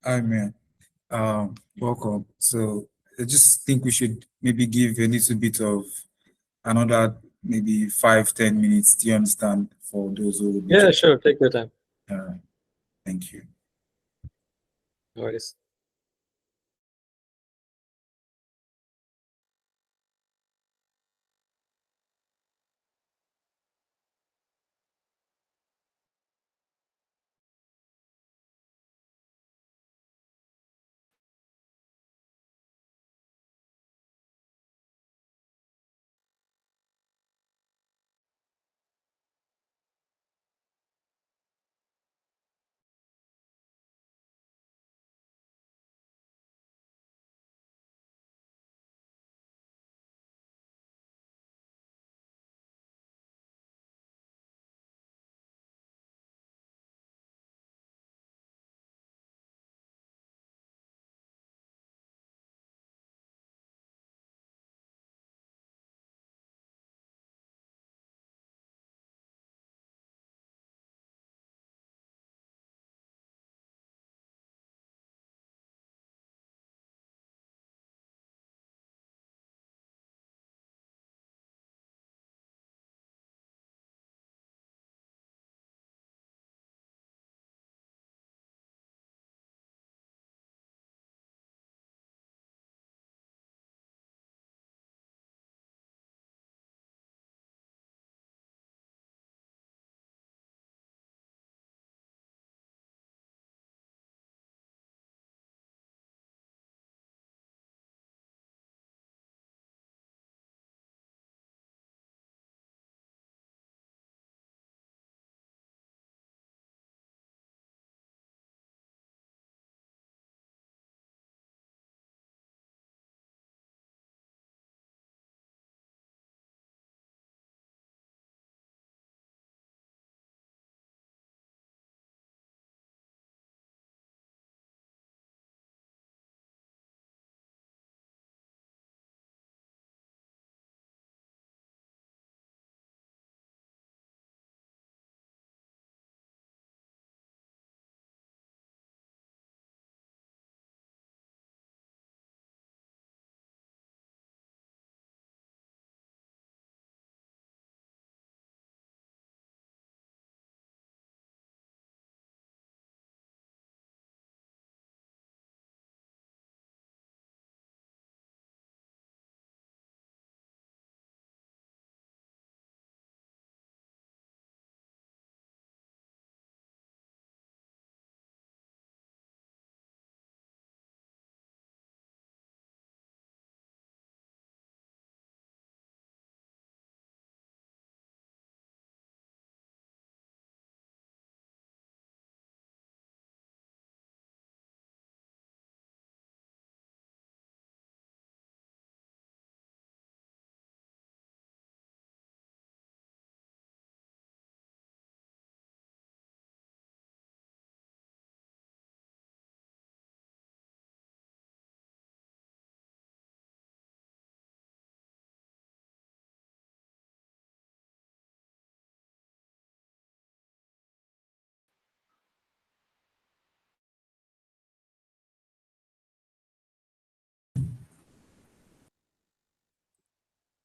Hi, man. Welcome. So I just think we should maybe give a little bit of another maybe 5, 10 minutes. Do you understand? For those who will be Yeah, joining. sure. Take your time. Uh, thank you. No worries.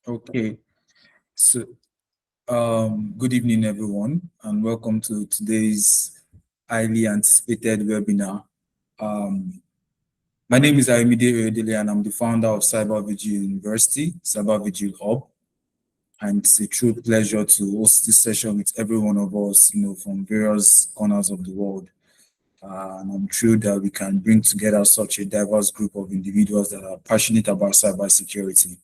Okay. So, good evening, everyone, and welcome to today's highly anticipated webinar. Um, my name is Ayomide Oyedele, and I'm the founder of Cyber Vigil University, Cyber Vigil Hub. And it's a true pleasure to host this session with every one of us, from various corners of the world. And I'm thrilled that we can bring together such a diverse group of individuals that are passionate about cybersecurity.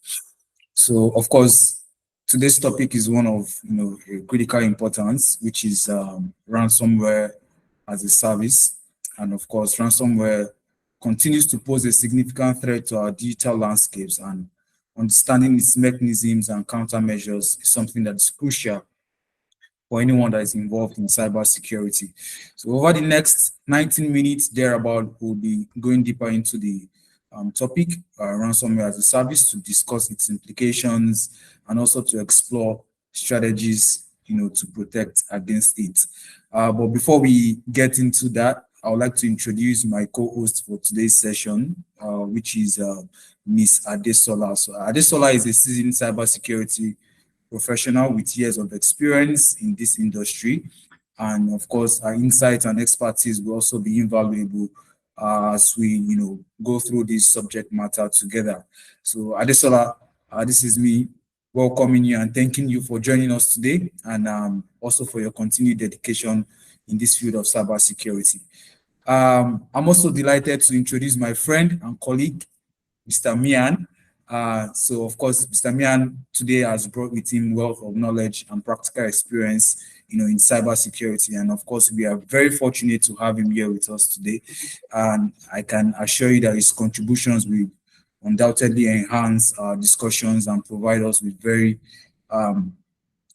So, of course, today's topic is one of a critical importance, which is ransomware as a service. And of course, ransomware continues to pose a significant threat to our digital landscapes, and understanding its mechanisms and countermeasures is something that's crucial for anyone that is involved in cybersecurity. So over the next 19 minutes thereabout, we'll be going deeper into the topic, ransomware as a service, to discuss its implications and also to explore strategies, to protect against it. But before we get into that, I would like to introduce my co-host for today's session, which is Miss Adesola. So Adesola is a seasoned cybersecurity professional with years of experience in this industry. And of course, our insight and expertise will also be invaluable as we, go through this subject matter together. So Adesola, this is me welcoming you and thanking you for joining us today, and also for your continued dedication in this field of cybersecurity. I'm also delighted to introduce my friend and colleague, Mr. Mian. So, of course, Mr. Mian today has brought with him wealth of knowledge and practical experience, in cybersecurity. And of course, we are very fortunate to have him here with us today. And I can assure you that his contributions will undoubtedly enhance our discussions and provide us with very, um,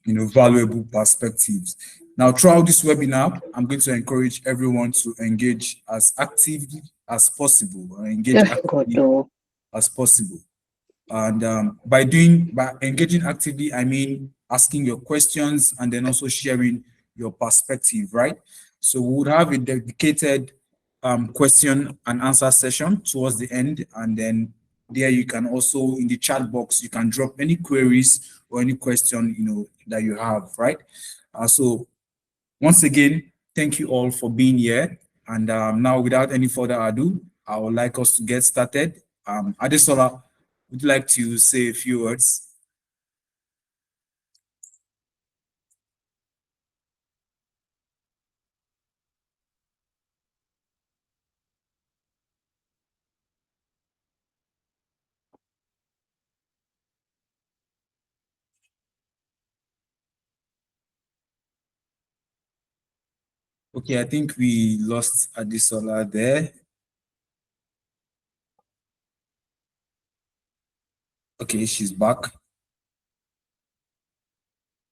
valuable perspectives. Now, throughout this webinar, I'm going to encourage everyone to engage as actively as possible, or engage God, actively no. as possible. And by engaging actively, I mean asking your questions and then also sharing your perspective, right? So we would have a dedicated question and answer session towards the end, and then there you can also, in the chat box, you can drop any queries or any question that you have, right? So once again, thank you all for being here. And now, without any further ado, I would like us to get started. Adesola, would you like to say a few words? Okay, I think we lost Adesola there. Okay, she's back.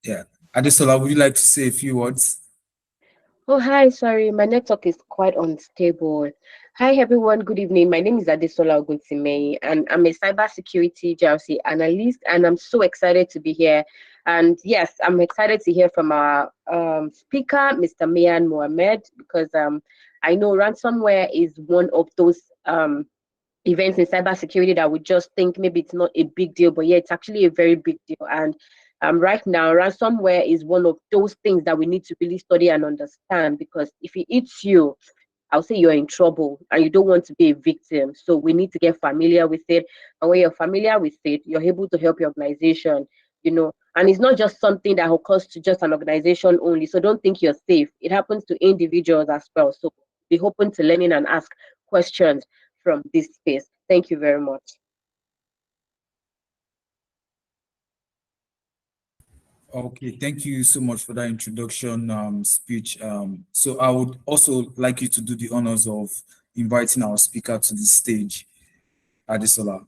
Yeah. Adesola, would you like to say a few words? Oh, hi. Sorry, my network is quite unstable. Hi, everyone. Good evening. My name is Adesola Oguntimei, and I'm a cybersecurity GRC analyst, and I'm so excited to be here. And yes, I'm excited to hear from our speaker, Mr. Mian Mohammed, because I know ransomware is one of those events in cybersecurity that we just think maybe it's not a big deal, but yeah, it's actually a very big deal. And right now, ransomware is one of those things that we need to really study and understand, because if it eats you, I'll say you're in trouble and you don't want to be a victim. So we need to get familiar with it. And when you're familiar with it, you're able to help your organization, And it's not just something that occurs to just an organization only. So don't think you're safe. It happens to individuals as well. So be open to learning and ask questions from this space. Thank you very much. Okay, thank you so much for that introduction speech. So I would also like you to do the honors of inviting our speaker to the stage, Adesola.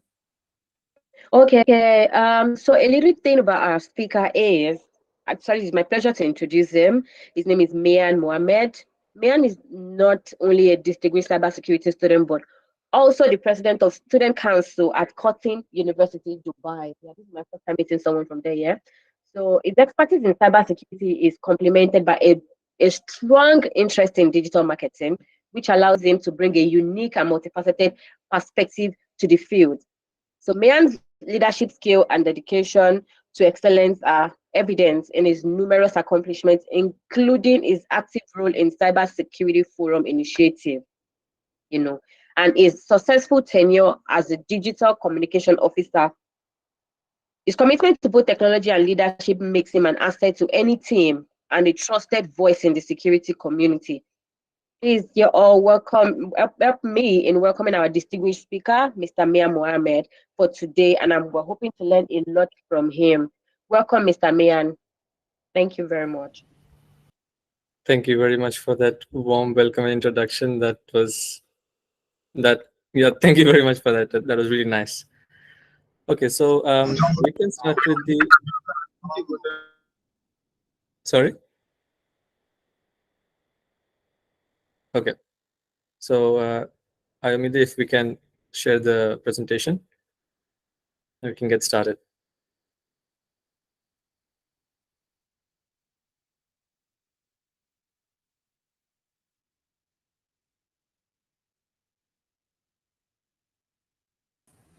Okay. So a little thing about our speaker is, actually, it's my pleasure to introduce him. His name is Mian Mohammed. Mian is not only a distinguished cybersecurity student, but also the president of Student Council at Cotton University, Dubai. Yeah, this is my first time meeting someone from there. Yeah. So his expertise in cybersecurity is complemented by a strong interest in digital marketing, which allows him to bring a unique and multifaceted perspective to the field. So Mian's leadership skill and dedication to excellence are evident in his numerous accomplishments, including his active role in cybersecurity forum initiative, and his successful tenure as a digital communication officer. His commitment to both technology and leadership makes him an asset to any team and a trusted voice in the security community. Please, you're all welcome. Help me in welcoming our distinguished speaker, Mr. Mia Mohammed, for today, and we're hoping to learn a lot from him. Welcome, Mr. Mian. Thank you very much. Thank you very much for that warm welcome and introduction. Yeah, thank you very much for that. That was really nice. Okay, so we can start with the. Sorry. Okay, so Ayomide, if we can share the presentation, we can get started.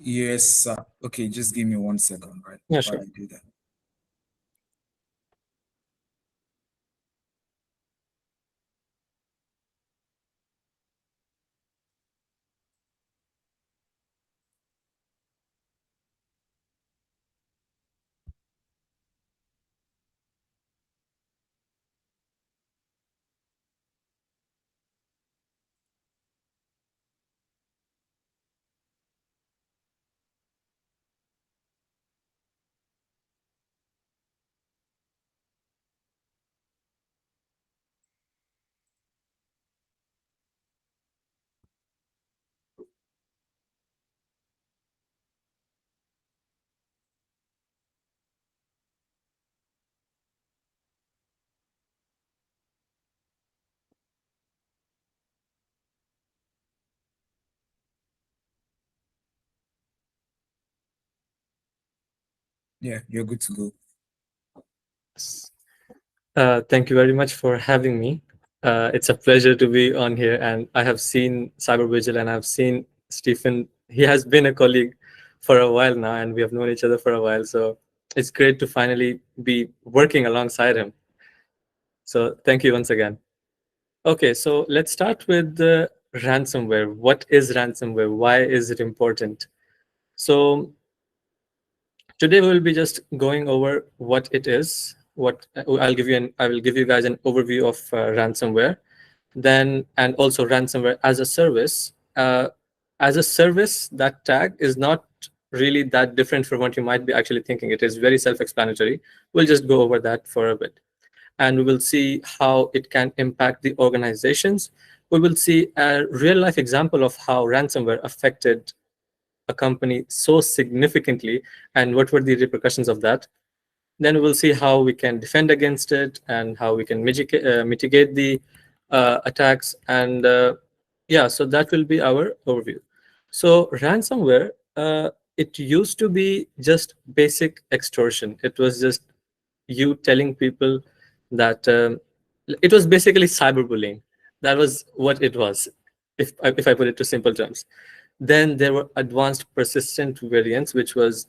Yes, sir. Okay, just give me 1 second, right? Yeah, While sure. you do that. Yeah, you're good to go. Thank you very much for having me. It's a pleasure to be on here, and I have seen Cybervigil and I've seen Stephen. He has been a colleague for a while now, and we have known each other for a while. So it's great to finally be working alongside him. So thank you once again. Okay, so let's start with the ransomware. What is ransomware? Why is it important? So today we will be just going over what it is. What I will give you guys an overview of ransomware, then and also ransomware as a service. As a service, that tag is not really that different from what you might be actually thinking. It is very self-explanatory. We'll just go over that for a bit, and we will see how it can impact the organizations. We will see a real-life example of how ransomware affected a company so significantly and what were the repercussions of that. Then we will see how we can defend against it and how we can mitigate the attacks. And yeah, so that will be our overview. So ransomware, it used to be just basic extortion. It was just you telling people that it was basically cyberbullying. That was what it was, if I put it to simple terms. Then there were advanced persistent variants, which was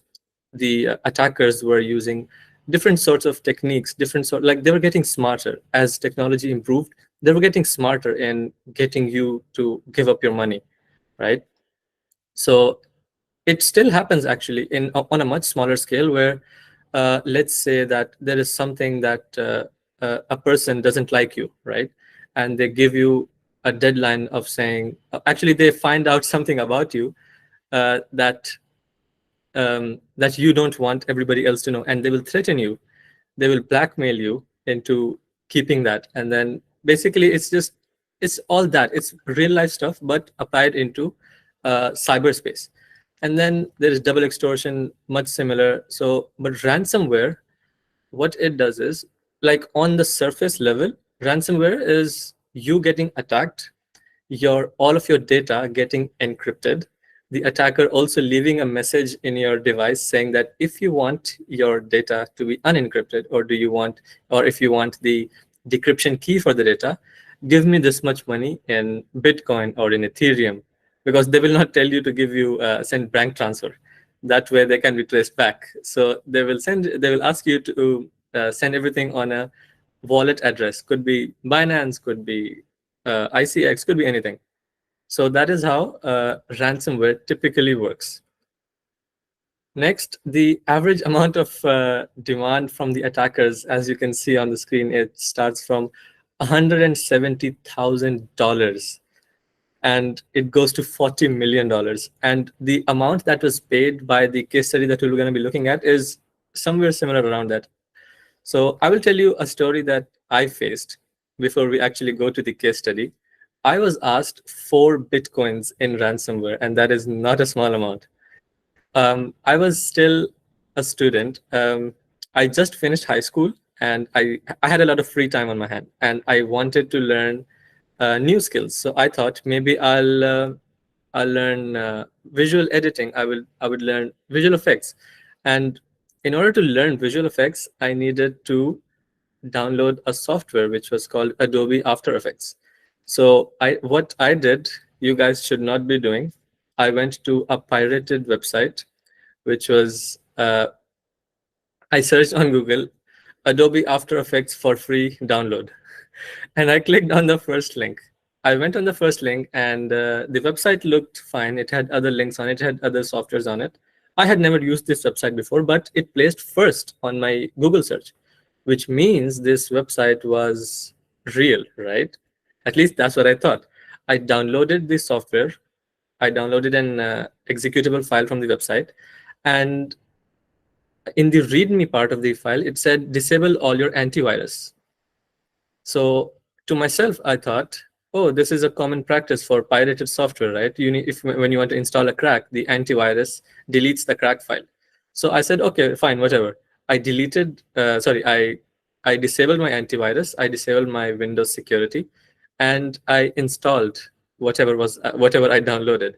the attackers were using different sorts of techniques, like they were getting smarter as technology improved. They were getting smarter in getting you to give up your money, right? So it still happens actually on a much smaller scale, where let's say that there is something that a person doesn't like you, right? And they give you a deadline of saying, actually they find out something about you that you don't want everybody else to know, and they will threaten you. They will blackmail you into keeping that. And then basically it's all that. It's real life stuff but applied into cyberspace. And then there is double extortion, much similar. So but ransomware, what it does is, like on the surface level, ransomware is you getting attacked, your all of your data getting encrypted, the attacker also leaving a message in your device saying that if you want your data to be unencrypted, or if you want the decryption key for the data, give me this much money in Bitcoin or in Ethereum, because they will not tell you to give you send bank transfer. That way they can be traced back. So they will ask you to send everything on a wallet address. Could be Binance, could be ICX, could be anything. So that is how ransomware typically works. Next, the average amount of demand from the attackers, as you can see on the screen, it starts from $170,000 and it goes to $40 million. And the amount that was paid by the case study that we're going to be looking at is somewhere similar around that. So I will tell you a story that I faced before we actually go to the case study. I was asked 4 Bitcoins in ransomware, and that is not a small amount. I was still a student. I just finished high school, and I had a lot of free time on my hand, and I wanted to learn new skills. So I thought maybe I'll learn visual editing. I would learn visual effects, and in order to learn visual effects, I needed to download a software which was called Adobe After Effects. So what I did, you guys should not be doing. I went to a pirated website, which was I searched on Google Adobe After Effects for free download. And I clicked on the first link. I went on the first link, and the website looked fine. It had other links on it, it had other softwares on it. I had never used this website before, but it placed first on my Google search, which means this website was real, right? At least that's what I thought. I downloaded the software. I downloaded an executable file from the website, and in the README part of the file, it said disable all your antivirus. So to myself, I thought, oh, this is a common practice for pirated software, right? You need, if when you want to install a crack, the antivirus deletes the crack file. So I said, okay, fine, whatever. I deleted, I disabled my antivirus, I disabled my Windows security, and I installed whatever I downloaded.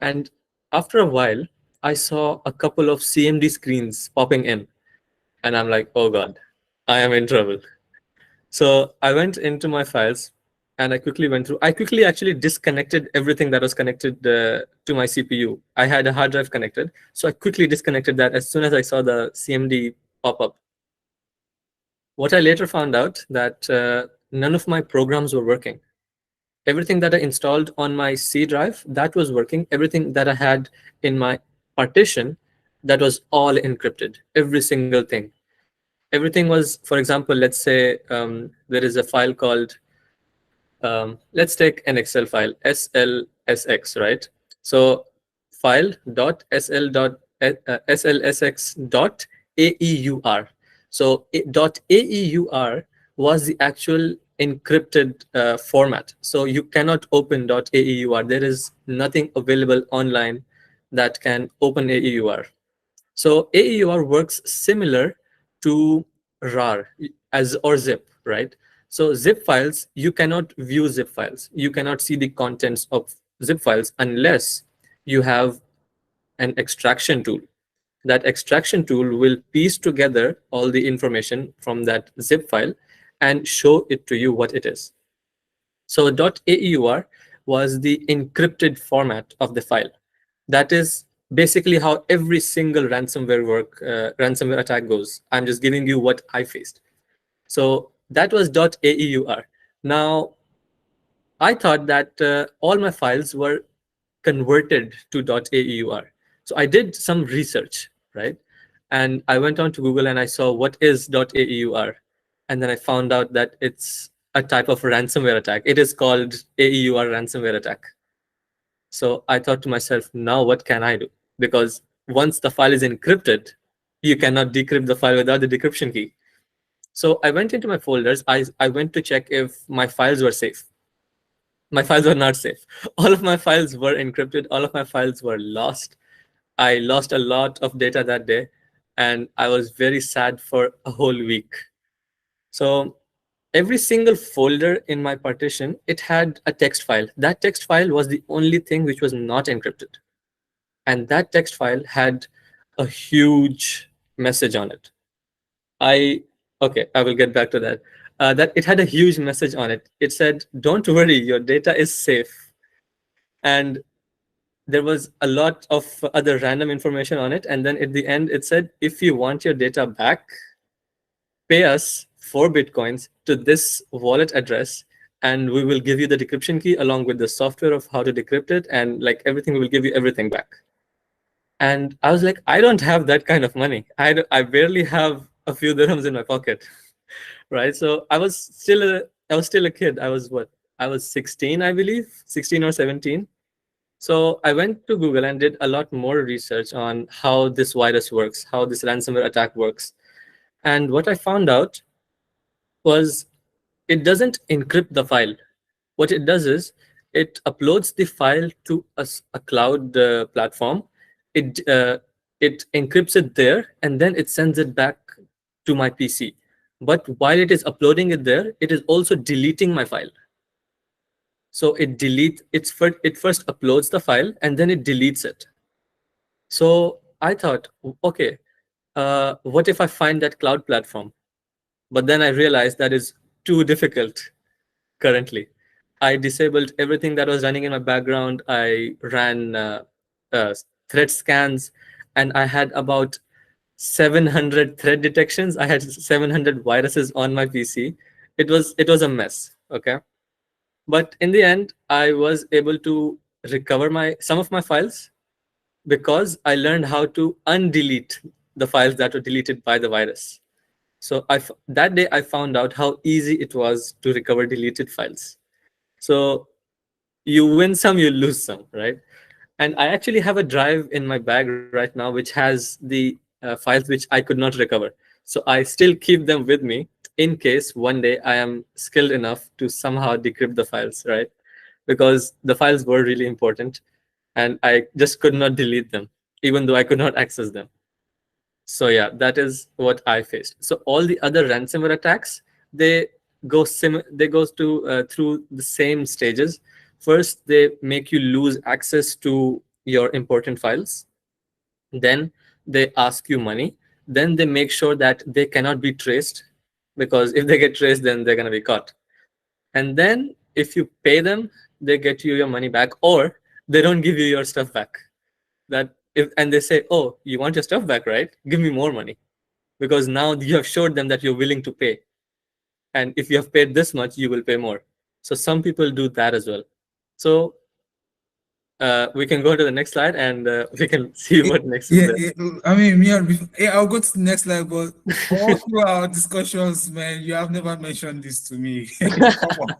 And after a while, I saw a couple of CMD screens popping in, and I'm like, oh God, I am in trouble. So I went into my files and I quickly went through. I quickly actually disconnected everything that was connected to my CPU. I had a hard drive connected, so I quickly disconnected that as soon as I saw the CMD pop up. What I later found out that none of my programs were working. Everything that I installed on my C drive, that was working. Everything that I had in my partition, that was all encrypted. Every single thing. Everything was, for example, let's say there is a file called, let's take an Excel file, slsx, right? So file.slsx.aeur. So .aeur was the actual encrypted format. So you cannot open .aeur. There is nothing available online that can open AEUR. So AEUR works similar to RAR or zip, right? So zip files, you cannot view zip files. You cannot see the contents of zip files unless you have an extraction tool. That extraction tool will piece together all the information from that zip file and show it to you what it is. So .aeur was the encrypted format of the file. That is basically how every single ransomware attack goes. I'm just giving you what I faced. So that was .aeur. Now, I thought that all my files were converted to .aeur. So I did some research, right? And I went on to Google and I saw what is .aeur. And then I found out that it's a type of ransomware attack. It is called AEUR ransomware attack. So I thought to myself, now what can I do? Because once the file is encrypted, you cannot decrypt the file without the decryption key. So I went into my folders. I went to check if my files were safe. My files were not safe. All of my files were encrypted. All of my files were lost. I lost a lot of data that day, and I was very sad for a whole week. So every single folder in my partition, it had a text file. That text file was the only thing which was not encrypted. And that text file had a huge message on it. Okay, I will get back to that. That it had a huge message on it. It said, don't worry, your data is safe. And there was a lot of other random information on it. And then at the end, it said, if you want your data back, pay us 4 Bitcoins to this wallet address, and we will give you the decryption key along with the software of how to decrypt it. And like everything, we will give you everything back. And I was like, I don't have that kind of money. I barely have a few dirhams in my pocket, right? So I was still a kid. I was 16, I believe, 16 or 17. So I went to Google and did a lot more research on how this virus works, how this ransomware attack works. And what I found out was it doesn't encrypt the file. What it does is it uploads the file to a cloud platform. It encrypts it there, and then it sends it back to my PC. But while it is uploading it there, it is also deleting my file. So it first uploads the file and then it deletes it. So I thought, okay, what if I find that cloud platform? But then I realized that is too difficult currently. I disabled everything that was running in my background. I ran uh, threat scans, and I had about 700 threat detections. I had 700 viruses on my PC. It was a mess. Okay, but in the end, I was able to recover my some of my files because I learned how to undelete the files that were deleted by the virus. So that day I found out how easy it was to recover deleted files. So you win some, you lose some, right? And I actually have a drive in my bag right now which has the files which I could not recover. So I still keep them with me in case one day I am skilled enough to somehow decrypt the files, right? Because the files were really important and I just could not delete them, even though I could not access them. So yeah, that is what I faced. So all the other ransomware attacks, they they go to through the same stages. First, they make you lose access to your important files. Then they ask you money. Then they make sure that they cannot be traced, because if they get traced, then they're gonna be caught. And then if you pay them, they get you your money back, or they don't give you your stuff back. That if and they say, "Oh, you want your stuff back, right? Give me more money." Because now you have showed them that you're willing to pay, and if you have paid this much you will pay more. So some people do that as well. So we can go to the next slide, and we can see what next is Yeah, there. I mean, me and yeah, I'll go to the next slide, but all through our discussions, man, you have never mentioned this to me. Come on.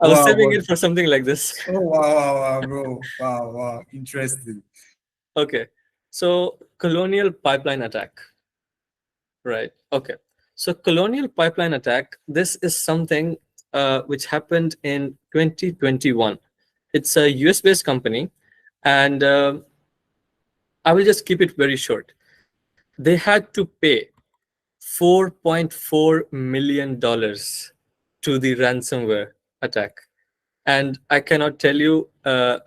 I was Wow, saving but, it for something like this. oh, wow, wow, wow, bro. Wow, wow, interesting. Okay, so colonial pipeline attack, right? Okay, so colonial pipeline attack, this is something which happened in 2021. It's a US based company, and I will just keep it very short. They had to pay $4.4 million to the ransomware attack. And I cannot tell you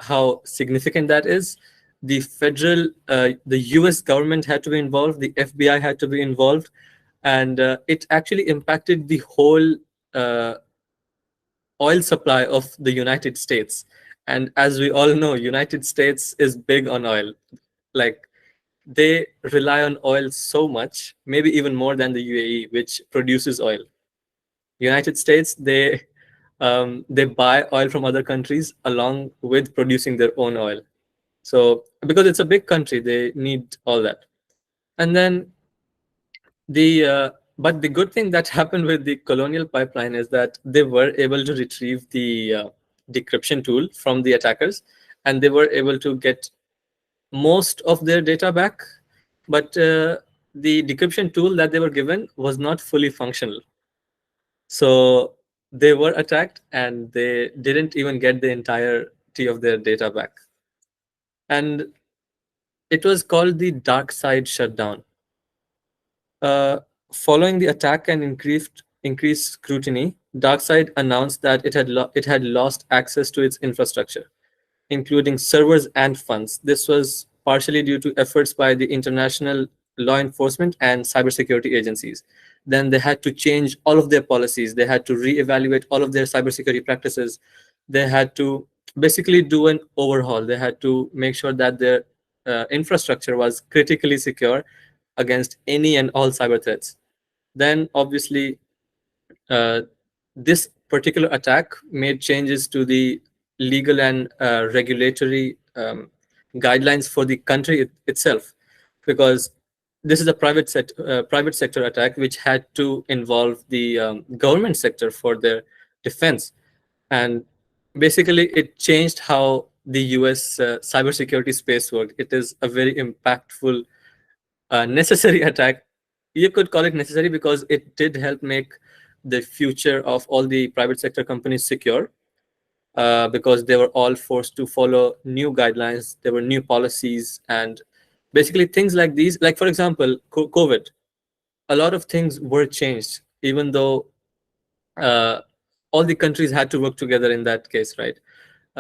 how significant that is. The US government had to be involved, the FBI had to be involved, and it actually impacted the whole uh, oil supply of the United States. And as we all know, United States is big on oil. Like, they rely on oil so much, maybe even more than the UAE, which produces oil. United States, they buy oil from other countries along with producing their own oil. So because it's a big country, they need all that. And then the but the good thing that happened with the Colonial Pipeline is that they were able to retrieve the decryption tool from the attackers, and they were able to get most of their data back. But the decryption tool that they were given was not fully functional. So they were attacked and they didn't even get the entirety of their data back. And it was called the dark side shutdown. Uh, Following the attack and increased scrutiny, DarkSide announced that it had lost access to its infrastructure, including servers and funds. This was partially due to efforts by the international law enforcement and cybersecurity agencies. Then they had to change all of their policies. They had to reevaluate all of their cybersecurity practices. They had to basically do an overhaul. They had to make sure that their infrastructure was critically secure against any and all cyber threats. Then, obviously, uh, this particular attack made changes to the legal and regulatory guidelines for the country itself, because this is a private sector attack which had to involve the government sector for their defense. And basically it changed how the US cybersecurity space worked. It is a very impactful necessary attack. You could call it necessary because it did help make the future of all the private sector companies secure, because they were all forced to follow new guidelines. There were new policies, and basically things like these, like for example, COVID, a lot of things were changed, even though uh, all the countries had to work together in that case, right?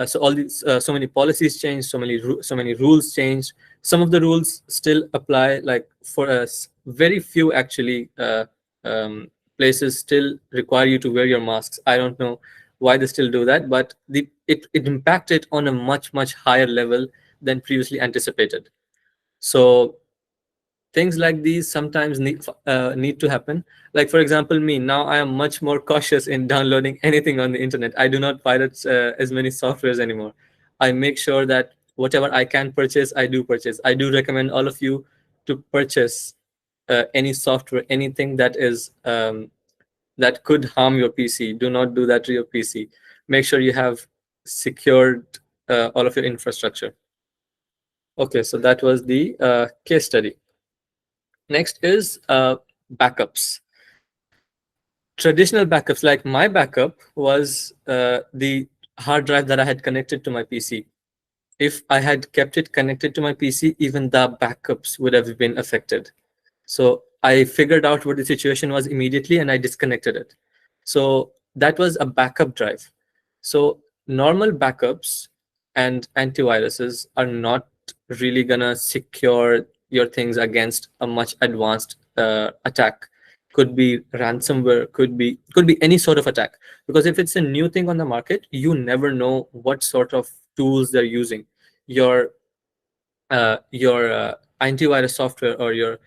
So many policies changed, so many rules changed. Some of the rules still apply, like for us, very few actually um, places still require you to wear your masks. I don't know why they still do that, but it impacted on a much higher level than previously anticipated. So things like these sometimes need to happen. Like for example, me now, I am much more cautious in downloading anything on the internet. I do not pirate as many softwares anymore. I make sure that whatever I can purchase, I do purchase. I do recommend all of you to purchase any software, anything that is that could harm your PC. Do not do that to your PC. Make sure you have secured all of your infrastructure. Okay, so that was the case study. Next is backups. Traditional backups, like my backup was the hard drive that I had connected to my PC. If I had kept it connected to my PC, even the backups would have been affected. So I figured out what the situation was immediately and I disconnected it. So that was a backup drive. So normal backups and antiviruses are not really gonna secure your things against a much advanced attack. Could be ransomware, could be any sort of attack. Because if it's a new thing on the market, you never know what sort of tools they're using. Your antivirus software or your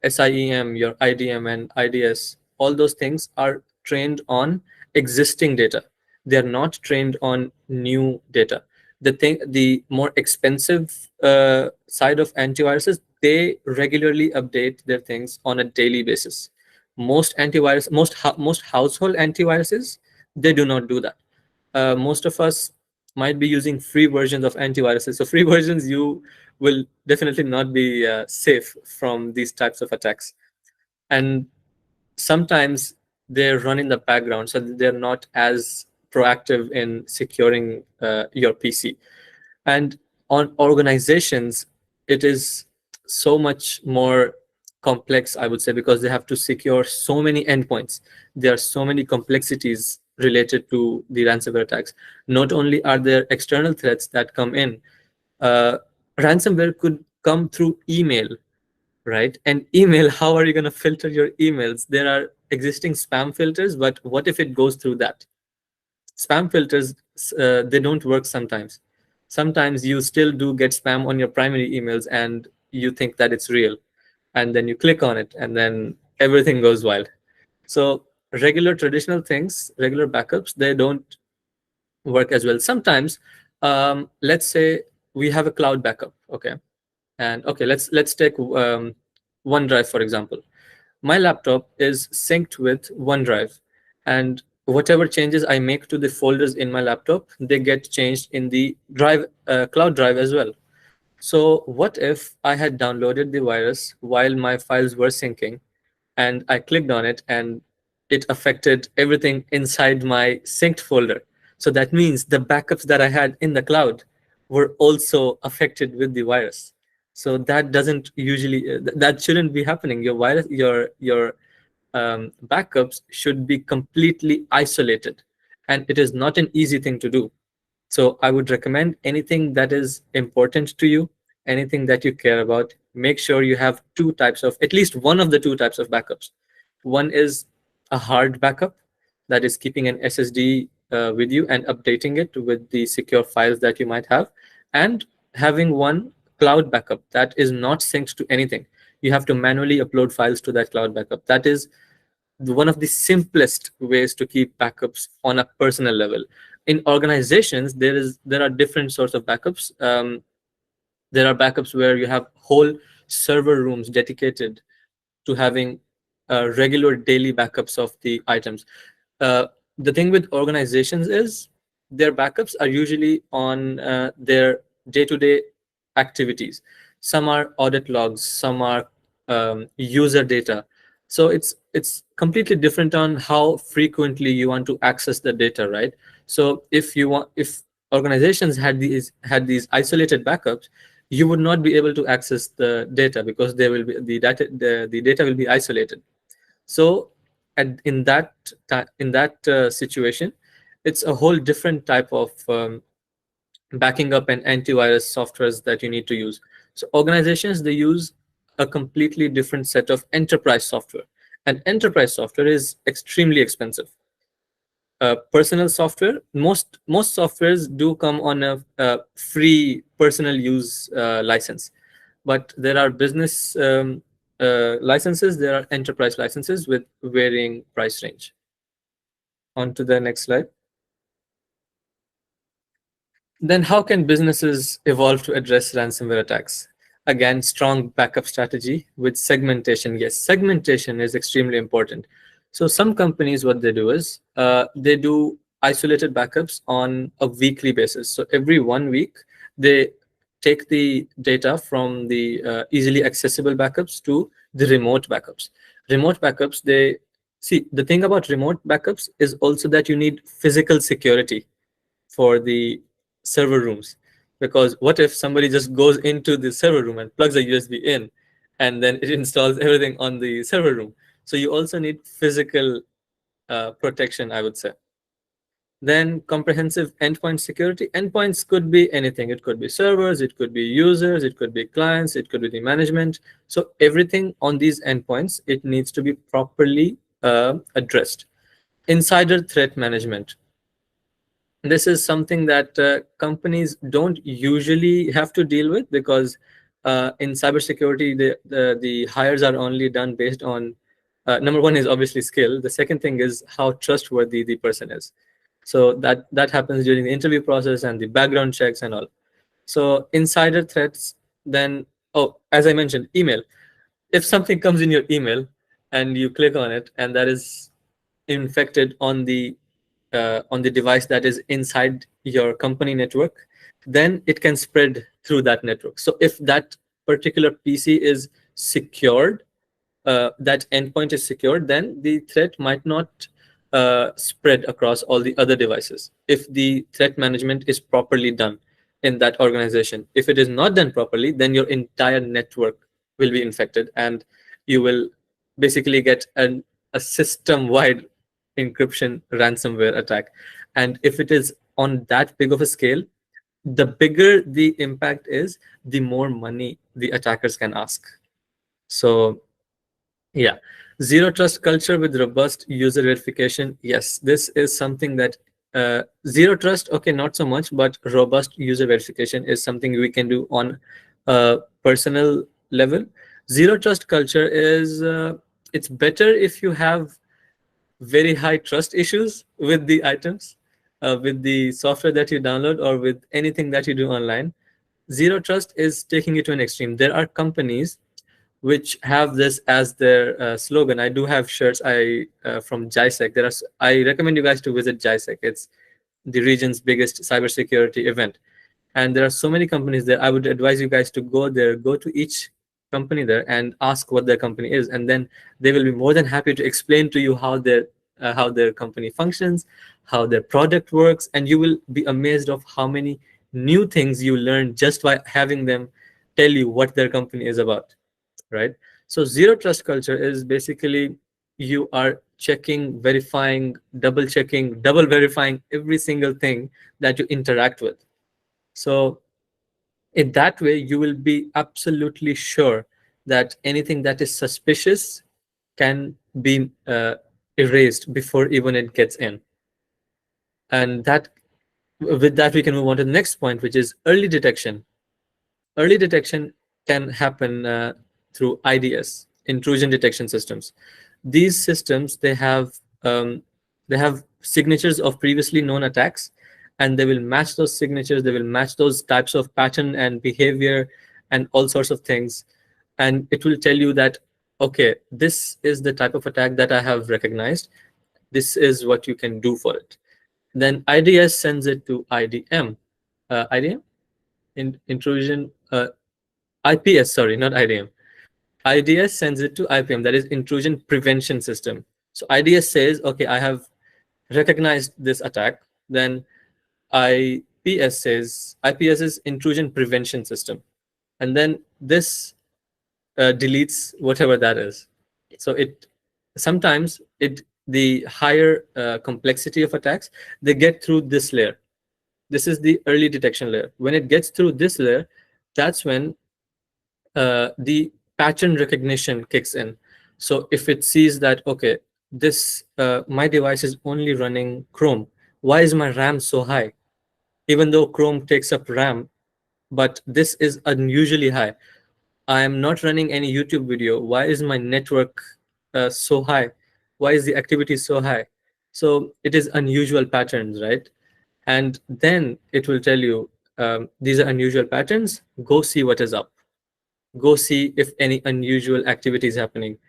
SIEM, your IDM and IDS, all those things are trained on existing data. They're not trained on new data. The more expensive side of antiviruses, they regularly update their things on a daily basis. Most household antiviruses, they do not do that. Most of us might be using free versions of antiviruses. So free versions, you will definitely not be safe from these types of attacks. And sometimes they run in the background, so they're not as proactive in securing your PC. And on organizations, it is so much more complex, I would say, because they have to secure so many endpoints. There are so many complexities related to the ransomware attacks. Not only are there external threats that come in, uh, ransomware could come through email, right? And email, how are you going to filter your emails? There are existing spam filters, but what if it goes through that? Spam filters, they don't work sometimes. Sometimes you still do get spam on your primary emails and you think that it's real, and then you click on it and then everything goes wild. So regular traditional things, regular backups, they don't work as well sometimes. Let's say we have a cloud backup, okay? And okay, let's take OneDrive for example. My laptop is synced with OneDrive, and whatever changes I make to the folders in my laptop, they get changed in the drive, cloud drive as well. So what if I had downloaded the virus while my files were syncing, and I clicked on it and it affected everything inside my synced folder? So that means the backups that I had in the cloud were also affected with the virus. So that doesn't usually, that shouldn't be happening. Your virus, your backups should be completely isolated, and it is not an easy thing to do. So I would recommend anything that is important to you, anything that you care about, make sure you have two types of, at least one of the two types of backups. One is a hard backup, that is keeping an SSD with you and updating it with the secure files that you might have, and having one cloud backup that is not synced to anything. You have to manually upload files to that cloud backup. That is one of the simplest ways to keep backups on a personal level. In organizations, there are different sorts of backups. There are backups where you have whole server rooms dedicated to having regular daily backups of the items. Uh, the thing with organizations is their backups are usually on their day-to-day activities. Some are audit logs, some are user data. So it's completely different on how frequently you want to access the data, right? So if organizations had these isolated backups, you would not be able to access the data because there will be the data will be isolated. So in that situation, it's a whole different type of backing up and antivirus softwares that you need to use. So organizations, they use a completely different set of enterprise software. And enterprise software is extremely expensive. Personal software, most softwares do come on a free personal use license, but there are business licenses, there are enterprise licenses with varying price range. On to the next slide. Then how can businesses evolve to address ransomware attacks? Again, strong backup strategy with segmentation. Yes, segmentation is extremely important. So some companies, what they do is they do isolated backups on a weekly basis. So every 1 week, they take the data from the easily accessible backups to the remote backups. Remote backups, they see, the thing about remote backups is also that you need physical security for the server rooms, because what if somebody just goes into the server room and plugs a USB in and then it installs everything on the server room? So you also need physical protection, I would say. Then comprehensive endpoint security. Endpoints could be anything. It could be servers, it could be users, it could be clients, it could be the management. So everything on these endpoints, it needs to be properly addressed. Insider threat management. This is something that companies don't usually have to deal with, because in cybersecurity, the hires are only done based on number one is obviously skill. The second thing is how trustworthy the person is. So that happens during the interview process and the background checks and all. So insider threats, then, oh, as I mentioned, email. If something comes in your email and you click on it and that is infected on the device that is inside your company network, then it can spread through that network. So if that particular PC is secured, that endpoint is secured, then the threat might not spread across all the other devices if the threat management is properly done in that organization. If it is not done properly, then your entire network will be infected and you will basically get a system-wide encryption ransomware attack. And if it is on that big of a scale, the bigger the impact is, the more money the attackers can ask. So yeah, zero trust culture with robust user verification. Yes, this is something that zero trust, okay, not so much, but robust user verification is something we can do on a personal level. Zero trust culture is it's better if you have very high trust issues with the items, with the software that you download or with anything that you do online. Zero trust is taking it to an extreme. There are companies which have this as their slogan. I do have shirts from JISEC. I recommend you guys to visit JISEC. It's the region's biggest cybersecurity event. And there are so many companies there. I would advise you guys to go there, go to each company there and ask what their company is. And then they will be more than happy to explain to you how their company functions, how their product works. And you will be amazed of how many new things you learn just by having them tell you what their company is about, right? So zero trust culture is basically you are checking, verifying, double checking, double verifying every single thing that you interact with. So in that way, you will be absolutely sure that anything that is suspicious can be erased before even it gets in. And with that, we can move on to the next point, which is early detection. Early detection can happen through IDS, intrusion detection systems. These systems, they have signatures of previously known attacks, and they will match those signatures. They will match those types of pattern and behavior and all sorts of things. And it will tell you that, okay, this is the type of attack that I have recognized. This is what you can do for it. Then IDS sends it to IDM. IDM? Intrusion, IPS, sorry, not IDM. IDS sends it to IPM, that is intrusion prevention system. So IDS says, okay, I have recognized this attack. Then IPS is intrusion prevention system. And then this deletes whatever that is. So sometimes the higher complexity of attacks, they get through this layer. This is the early detection layer. When it gets through this layer, that's when the pattern recognition kicks in. So if it sees that, okay, this my device is only running Chrome, why is my RAM so high? Even though Chrome takes up RAM, but this is unusually high. I am not running any YouTube video. Why is my network so high? Why is the activity so high? So it is unusual patterns, right? And then it will tell you, these are unusual patterns. Go see what is up. Go see if any unusual activity is happening.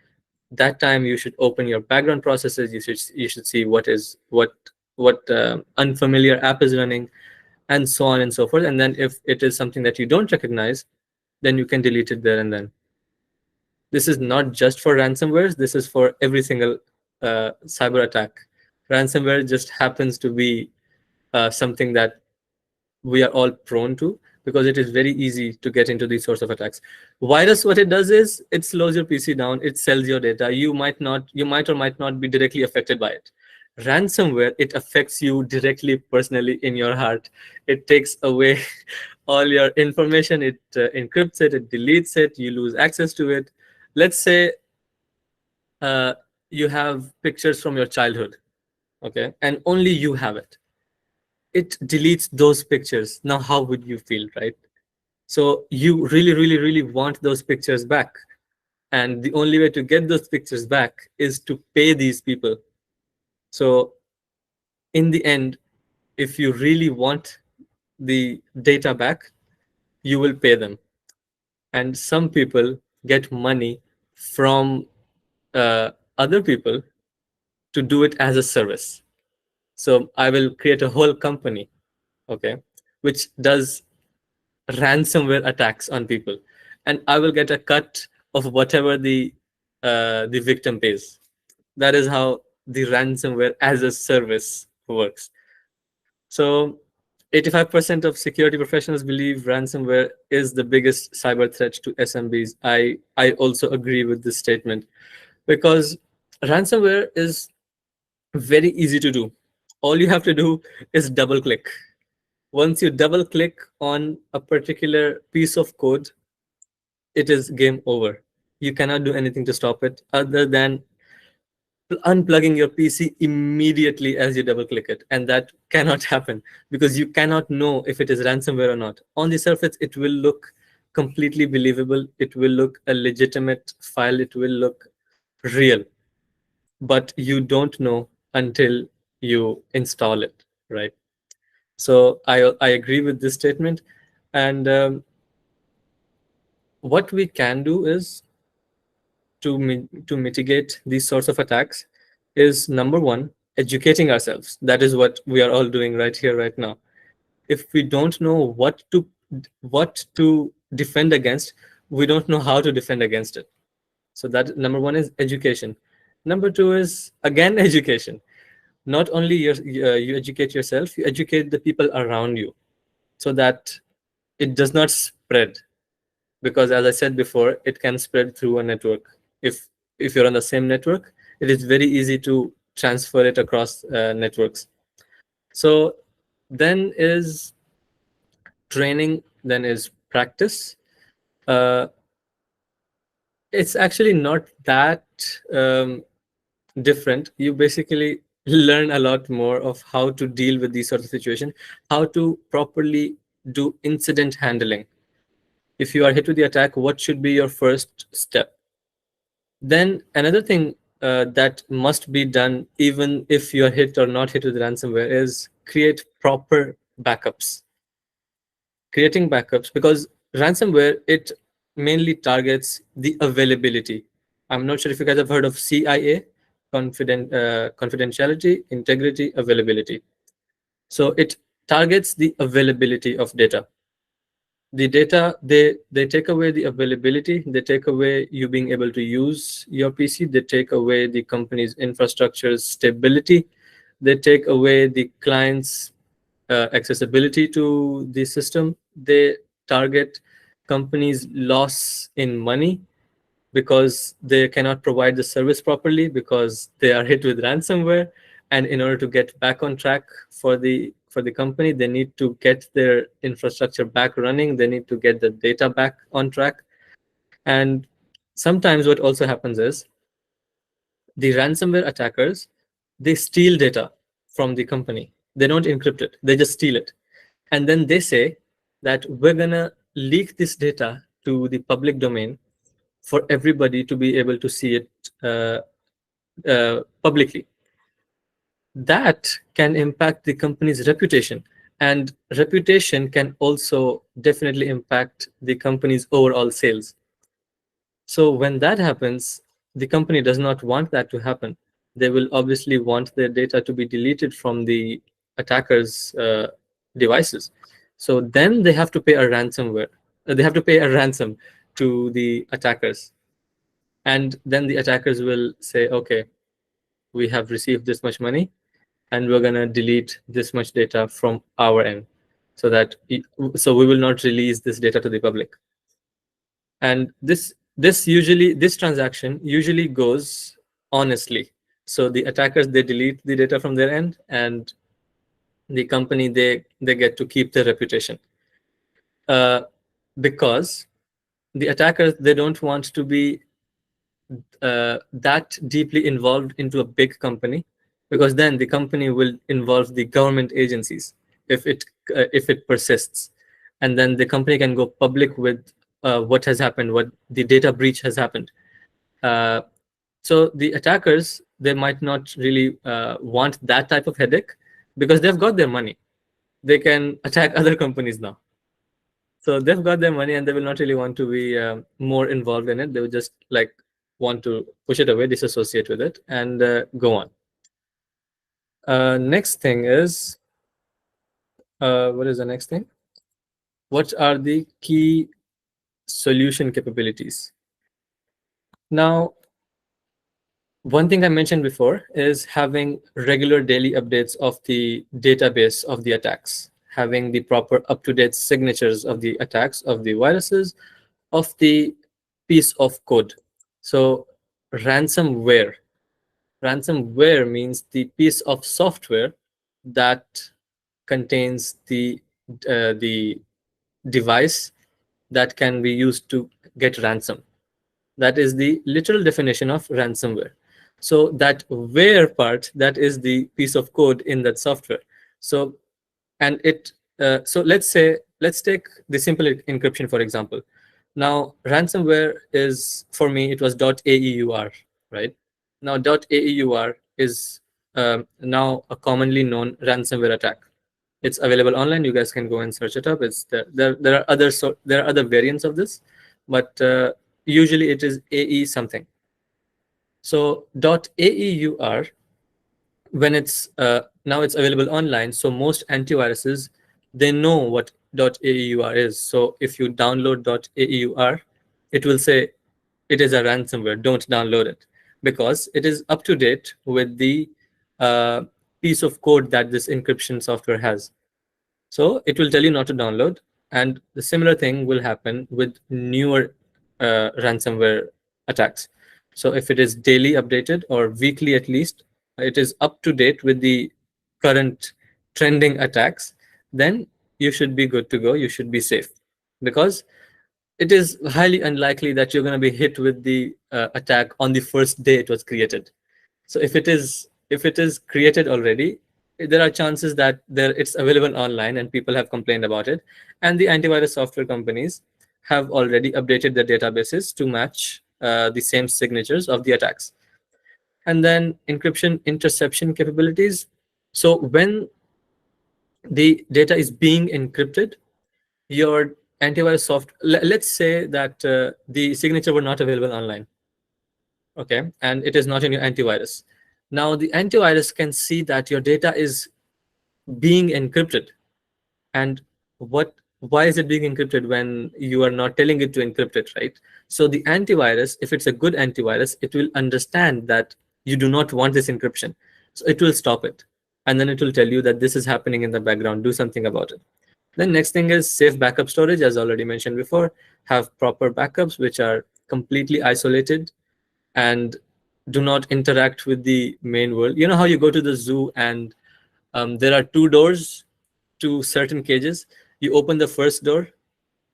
That time you should open your background processes. You should see what unfamiliar app is running, and so on and so forth. And then if it is something that you don't recognize, then you can delete it there and then. This is not just for ransomwares. This is for every single cyber attack. Ransomware just happens to be something that we are all prone to, because it is very easy to get into these sorts of attacks. Virus, what it does is it slows your PC down, it sells your data. You might or might not be directly affected by it. Ransomware, it affects you directly, personally, in your heart. It takes away all your information, it encrypts it, it deletes it, you lose access to it. Let's say uh, you have pictures from your childhood, okay, and only you have it. It deletes those pictures. Now how would you feel, right? So you really, really, really want those pictures back, and the only way to get those pictures back is to pay these people. So in the end, if you really want the data back, you will pay them. And some people get money from other people to do it as a service. So I will create a whole company, okay, which does ransomware attacks on people, and I will get a cut of whatever the victim pays. That is how the ransomware as a service works. So 85% of security professionals believe ransomware is the biggest cyber threat to SMBs. I also agree with this statement, because ransomware is very easy to do. All you have to do is double click. Once you double click on a particular piece of code, it is game over. You cannot do anything to stop it other than unplugging your PC immediately as you double click it. And that cannot happen, because you cannot know if it is ransomware or not. On the surface, it will look completely believable. It will look a legitimate file. It will look real, but you don't know until you install it, right? So I agree with this statement. And what we can do is to mitigate these sorts of attacks is, number one, educating ourselves. That is what we are all doing right here, right now. If we don't know what to defend against, we don't know how to defend against it. So that, number one, is education. Number two is, again, education. Not only you educate yourself, you educate the people around you, so that it does not spread. Because as I said before, it can spread through a network. If you're on the same network, it is very easy to transfer it across networks. So then is training, then is practice. uh, it's actually not that different. You basically learn a lot more of how to deal with these sorts of situations, how to properly do incident handling. If you are hit with the attack, what should be your first step? Then another thing that must be done, even if you are hit or not hit with ransomware, is create proper backups. Creating backups, because ransomware, it mainly targets the availability. I'm not sure if you guys have heard of CIA, confidentiality, integrity, availability. So it targets the availability of data. The data, they take away the availability, they take away you being able to use your PC, they take away the company's infrastructure's stability, they take away the client's accessibility to the system, they target companies' loss in money because they cannot provide the service properly, because they are hit with ransomware. And in order to get back on track for the company, they need to get their infrastructure back running, they need to get the data back on track. And sometimes what also happens is, The ransomware attackers, they steal data from the company. They don't encrypt it, they just steal it. And then they say that we're gonna leak this data to the public domain for everybody to be able to see it publicly. That can impact the company's reputation, and reputation can also definitely impact the company's overall sales. So when that happens, the company does not want that to happen. They will obviously want their data to be deleted from the attackers' devices. So then they have to pay a ransomware. They have to pay a ransom to the attackers. And then the attackers will say, okay, we have received this much money and we're going to delete this much data from our end, so that so we will not release this data to the public. And this transaction usually goes honestly. So the attackers, they delete the data from their end, and the company, they get to keep their reputation, because the attackers, they don't want to be that deeply involved into a big company, because then the company will involve the government agencies if it persists, and then the company can go public with what has happened, what the data breach has happened. So the attackers, they might not really want that type of headache, because they've got their money. They can attack other companies now. So they've got their money and they will not really want to be more involved in it. They will just like want to push it away, disassociate with it, and go on. Next thing is, what is the next thing? What are the key solution capabilities? Now, one thing I mentioned before is having regular daily updates of the database of the attacks, having the proper up-to-date signatures of the attacks, of the viruses, of the piece of code. So ransomware means the piece of software that contains the device that can be used to get ransom. That is the literal definition of ransomware. So that where part, that is the piece of code in that software. So and it so let's take the simple encryption, for example. Now ransomware is, for me, it was .AEUR, right? Now .AEUR is now a commonly known ransomware attack. It's available online. You guys can go and search it up. It's there are other variants of this, but usually it is AE something. So .AEUR, when it's now it's available online, so most antiviruses, they know what .AEUR is. So if you download .AEUR, it will say it is a ransomware, don't download it, because it is up to date with the piece of code that this encryption software has. So it will tell you not to download. And the similar thing will happen with newer ransomware attacks. So if it is daily updated or weekly at least, it is up to date with the current trending attacks, then you should be good to go. You should be safe, because it is highly unlikely that you're going to be hit with the attack on the first day it was created. So if it is created already, there are chances that it's available online and people have complained about it, and the antivirus software companies have already updated their databases to match the same signatures of the attacks. And then encryption interception capabilities. So when the data is being encrypted, your antivirus software, let's say that the signature were not available online, okay, and it is not in your antivirus. Now the antivirus can see that your data is being encrypted. And why is it being encrypted when you are not telling it to encrypt it, right? So the antivirus, if it's a good antivirus, it will understand that you do not want this encryption, so it will stop it, and then it will tell you that this is happening in the background, do something about it. Then next thing is safe backup storage. As already mentioned before, have proper backups which are completely isolated and do not interact with the main world. You know how you go to the zoo and there are two doors to certain cages. You open the first door,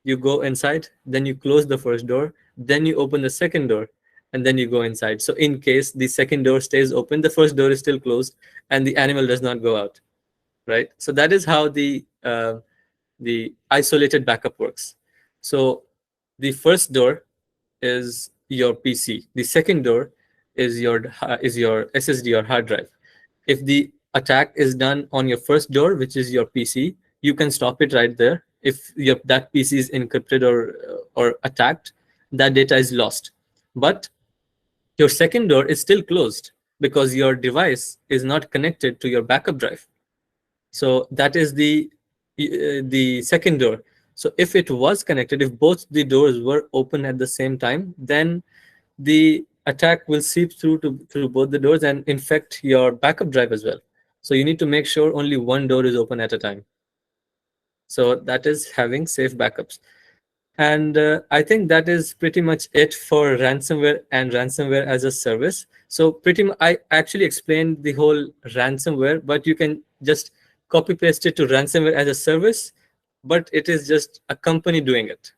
you go inside, then you close the first door, then you open the second door, and then you go inside. So in case the second door stays open, the first door is still closed, and the animal does not go out, right? So that is how the isolated backup works. So the first door is your PC. The second door is your SSD or hard drive. If the attack is done on your first door, which is your PC, you can stop it right there. If that PC is encrypted or attacked, that data is lost. But your second door is still closed because your device is not connected to your backup drive. So that is the second door. So if it was connected, if both the doors were open at the same time, then the attack will seep through both the doors and infect your backup drive as well. So you need to make sure only one door is open at a time. So that is having safe backups. And I think that is pretty much it for ransomware and ransomware as a service. So I actually explained the whole ransomware, but you can just copy paste it to ransomware as a service, but it is just a company doing it.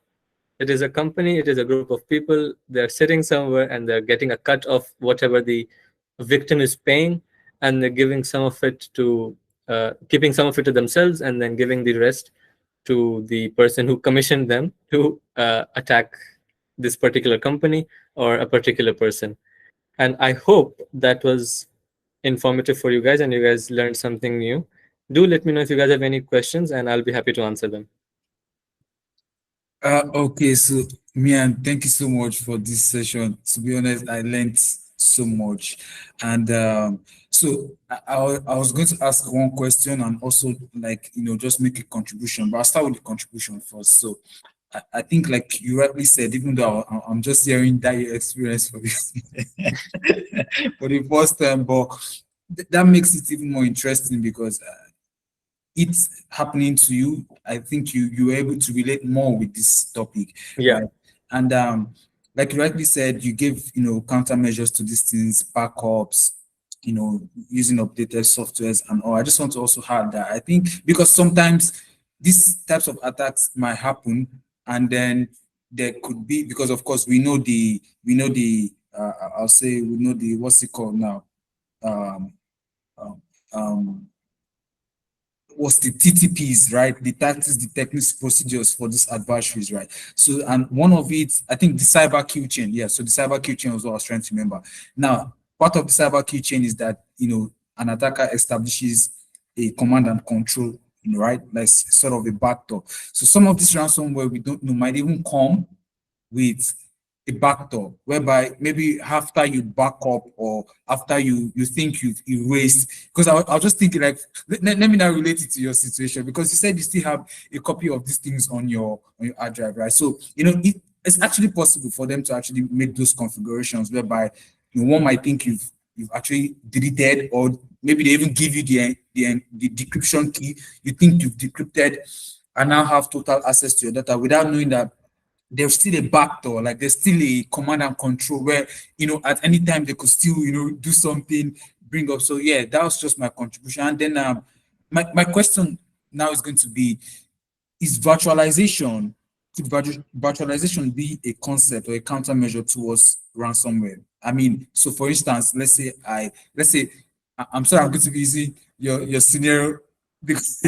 It is a company, it is a group of people, they're sitting somewhere and they're getting a cut of whatever the victim is paying, and they're giving some of it to, keeping some of it to themselves, and then giving the rest to the person who commissioned them to attack this particular company or a particular person. And I hope that was informative for you guys and you guys learned something new. Do let me know if you guys have any questions and I'll be happy to answer them. Okay, so Mian, thank you so much for this session. To be honest, I learned so much. And so I was going to ask one question and also just make a contribution, but I'll start with the contribution first. So I think like you rightly said, even though I'm just hearing that experience for this for the first time, but that makes it even more interesting because it's happening to you. I think you were able to relate more with this topic. Yeah. Right? And like you rightly said, you gave countermeasures to these things, backups, using updated softwares and all. I just want to also add that I think because sometimes these types of attacks might happen, and then there could be, because of course we know the I'll say we know the what's it called now, um, um, um, was the TTPs, right? The tactics, the techniques, procedures for these adversaries, right? So, and one of it, I think the cyber kill chain. Yeah, so the cyber kill chain was what I was trying to remember. Now, part of the cyber kill chain is that, an attacker establishes a command and control, right? Like sort of a backdoor. So some of this ransomware we don't know might even come with a backdoor, whereby maybe after you back up or after you think you've erased, because I was just thinking like, let me now relate it to your situation, because you said you still have a copy of these things on your hard drive, right? So, it's actually possible for them to actually make those configurations whereby one might think you've actually deleted, or maybe they even give you the decryption key. You think you've decrypted and now have total access to your data without knowing that there's still a backdoor, like there's still a command and control where, at any time they could still, do something, bring up. So yeah, that was just my contribution. And then my question now is going to be, is virtualization, could virtualization be a concept or a countermeasure towards ransomware? I mean, so for instance, let's say I'm sorry, I'm going to be using your scenario because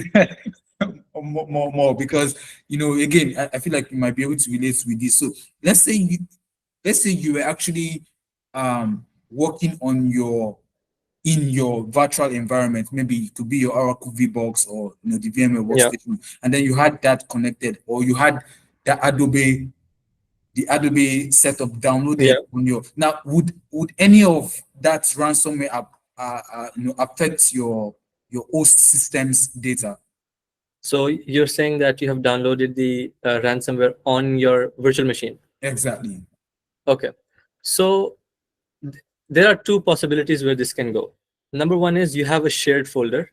more because again, I feel like you might be able to relate with this. So let's say you were actually working on in your virtual environment. Maybe it could be your Oracle VBox or the VMware workstation, and then you had that connected, or you had the Adobe setup downloaded on your. Now, would any of that ransomware affect your host system's data? So you're saying that you have downloaded the ransomware on your virtual machine? Exactly. Okay. So there are two possibilities where this can go. Number one is you have a shared folder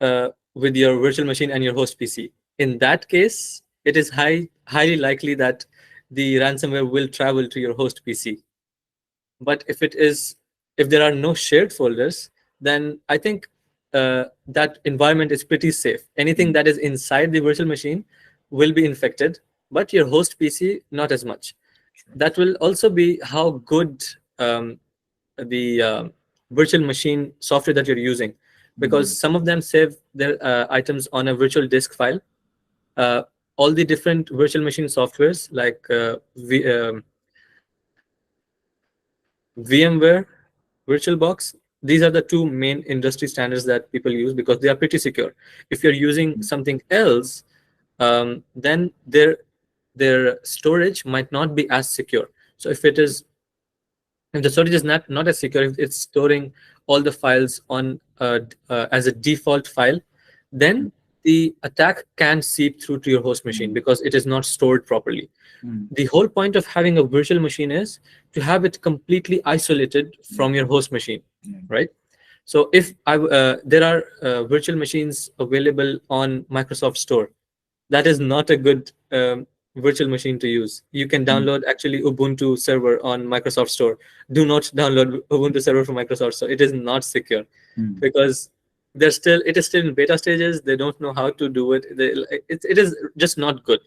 with your virtual machine and your host PC. In that case, it is highly likely that the ransomware will travel to your host PC. But if there are no shared folders, then I think that environment is pretty safe. Anything that is inside the virtual machine will be infected, but your host PC, not as much. that will also be how good the virtual machine software that you're using, because some of them save their items on a virtual disk file. uh, all the different virtual machine softwares like VMware, VirtualBox, these are the two main industry standards that people use because they are pretty secure. If you're using something else, then their storage might not be as secure. So if the storage is not as secure, if it's storing all the files on as a default file, then the attack can seep through to your host machine because it is not stored properly. The whole point of having a virtual machine is to have it completely isolated from your host machine, right? So if there are virtual machines available on Microsoft Store, that is not a good virtual machine to use. You can download actually Ubuntu server on Microsoft Store. Do not download Ubuntu server from Microsoft Store. It is not secure because it is still in beta stages. They don't know how to do it. It is just not good.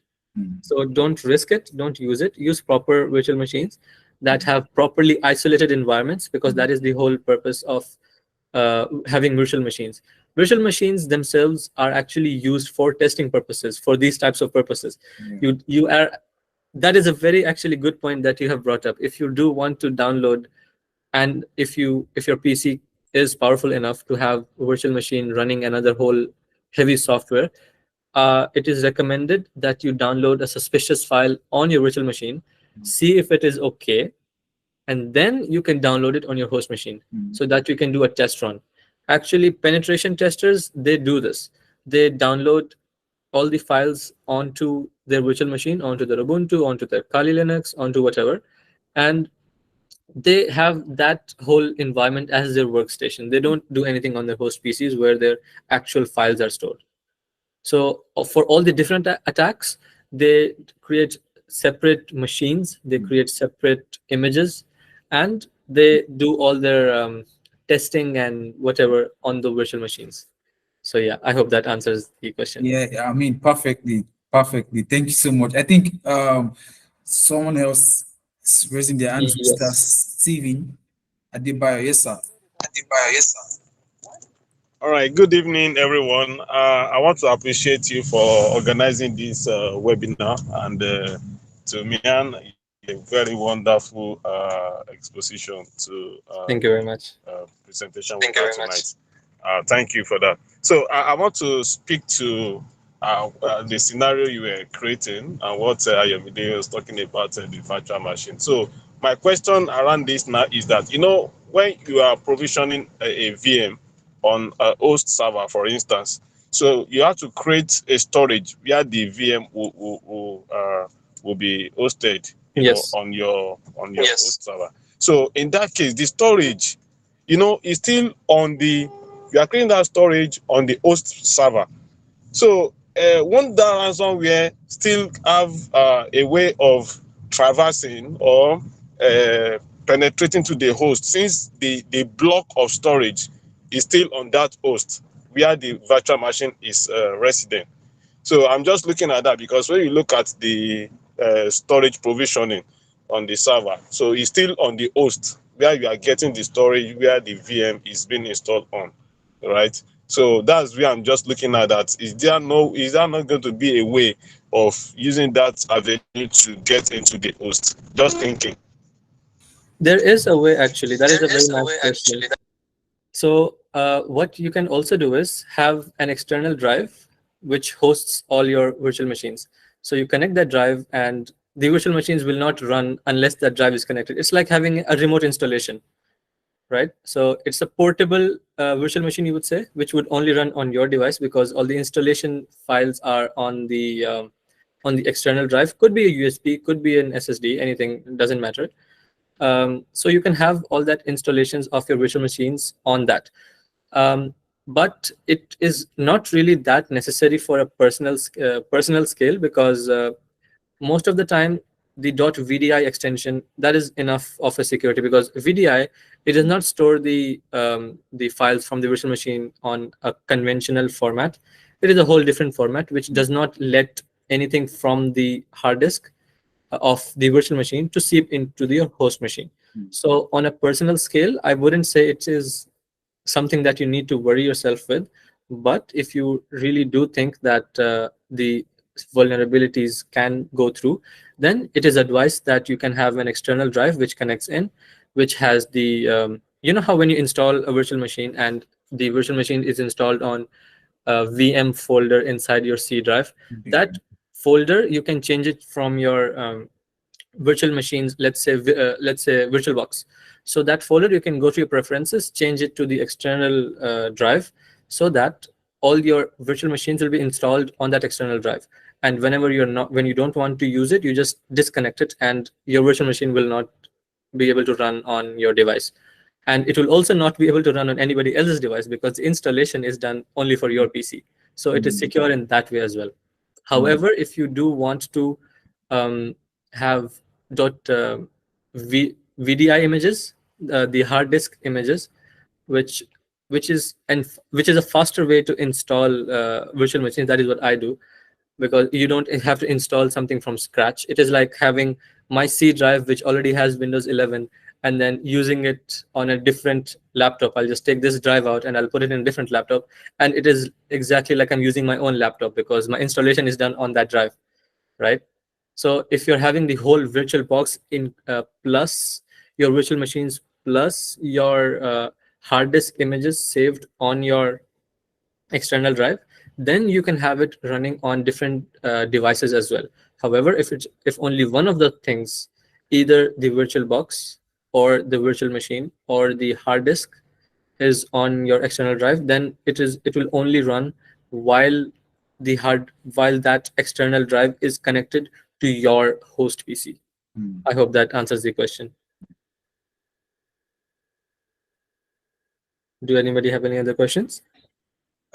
So don't risk it. Don't use it. Use proper virtual machines that have properly isolated environments, because that is the whole purpose of having virtual machines. Virtual machines themselves are actually used for testing purposes, for these types of purposes. You are That is a very actually good point that you have brought up. If you do want to download, and if your PC is powerful enough to have a virtual machine running another whole heavy software, it is recommended that you download a suspicious file on your virtual machine, see if it is okay, and then you can download it on your host machine so that you can do a test run. Actually, penetration testers, they do this. They download all the files onto their virtual machine, onto their Ubuntu, onto their Kali Linux, onto whatever, and they have that whole environment as their workstation. They don't do anything on their host PCs where their actual files are stored. So for all the different attacks, they create separate machines, they create separate images, and they do all their testing and whatever on the virtual machines. So yeah, I hope that answers the question. Yeah, I mean, perfectly, perfectly. Thank you so much. I think someone else is raising their hand, Mr. Yes. Steven Adebayo. Yes, sir. All right, good evening, everyone. I want to appreciate you for organizing this webinar, and to Mian, a very wonderful exposition to Thank you very much. presentation we had tonight. Thank you for that. So I want to speak to the scenario you were creating and what Ayomide was talking about the virtual machine. So my question around this now is that, when you are provisioning a VM on a host server, for instance, so you have to create a storage where the VM will be hosted, Yes. on your host server. So in that case, the storage, is still on you are creating that storage on the host server. So won't that ransomware still have a way of traversing or penetrating to the host, since the block of storage is still on that host where the virtual machine is resident? So I'm just looking at that because when you look at the storage provisioning on the server, so it's still on the host where you are getting the storage where the VM is being installed on, right? So that's where I'm just looking at that. Is there not going to be a way of using that avenue to get into the host? Just thinking. There is a way, actually. That is a very nice question. So what you can also do is have an external drive which hosts all your virtual machines. So you connect that drive, and the virtual machines will not run unless that drive is connected. It's like having a remote installation, right? So it's a portable virtual machine, you would say, which would only run on your device because all the installation files are on the external drive. Could be a USB, could be an SSD, anything, doesn't matter. So you can have all that installations of your virtual machines on that. But it is not really that necessary for a personal scale, because most of the time the .vdi extension, that is enough of a security, because VDI, it does not store the files from the virtual machine on a conventional format. It is a whole different format which does not let anything from the hard disk of the virtual machine to seep into your host machine. So on a personal scale, I wouldn't say it is something that you need to worry yourself with. But if you really do think that the vulnerabilities can go through, then it is advised that you can have an external drive which connects in, which has the you know how when you install a virtual machine and the virtual machine is installed on a VM folder inside your C drive, that folder you can change it from your virtual machines, let's say VirtualBox. So that folder, you can go to your preferences, change it to the external drive, so that all your virtual machines will be installed on that external drive. And when you don't want to use it, you just disconnect it, and your virtual machine will not be able to run on your device. And it will also not be able to run on anybody else's device, because the installation is done only for your PC. So it is secure in that way as well. However, if you do want to um, have VDI images, the hard disk images, which which is a faster way to install virtual machines. That is what I do, because you don't have to install something from scratch. It is like having my C drive, which already has Windows 11, and then using it on a different laptop. I'll just take this drive out and I'll put it in a different laptop, and it is exactly like I'm using my own laptop, because my installation is done on that drive, right? So if you're having the whole virtual box in plus your virtual machines plus your hard disk images saved on your external drive, then you can have it running on different devices as well. However, if only one of the things, either the virtual box or the virtual machine or the hard disk, is on your external drive, then it will only run while while that external drive is connected to your host PC. I hope that answers the question. Do anybody have any other questions?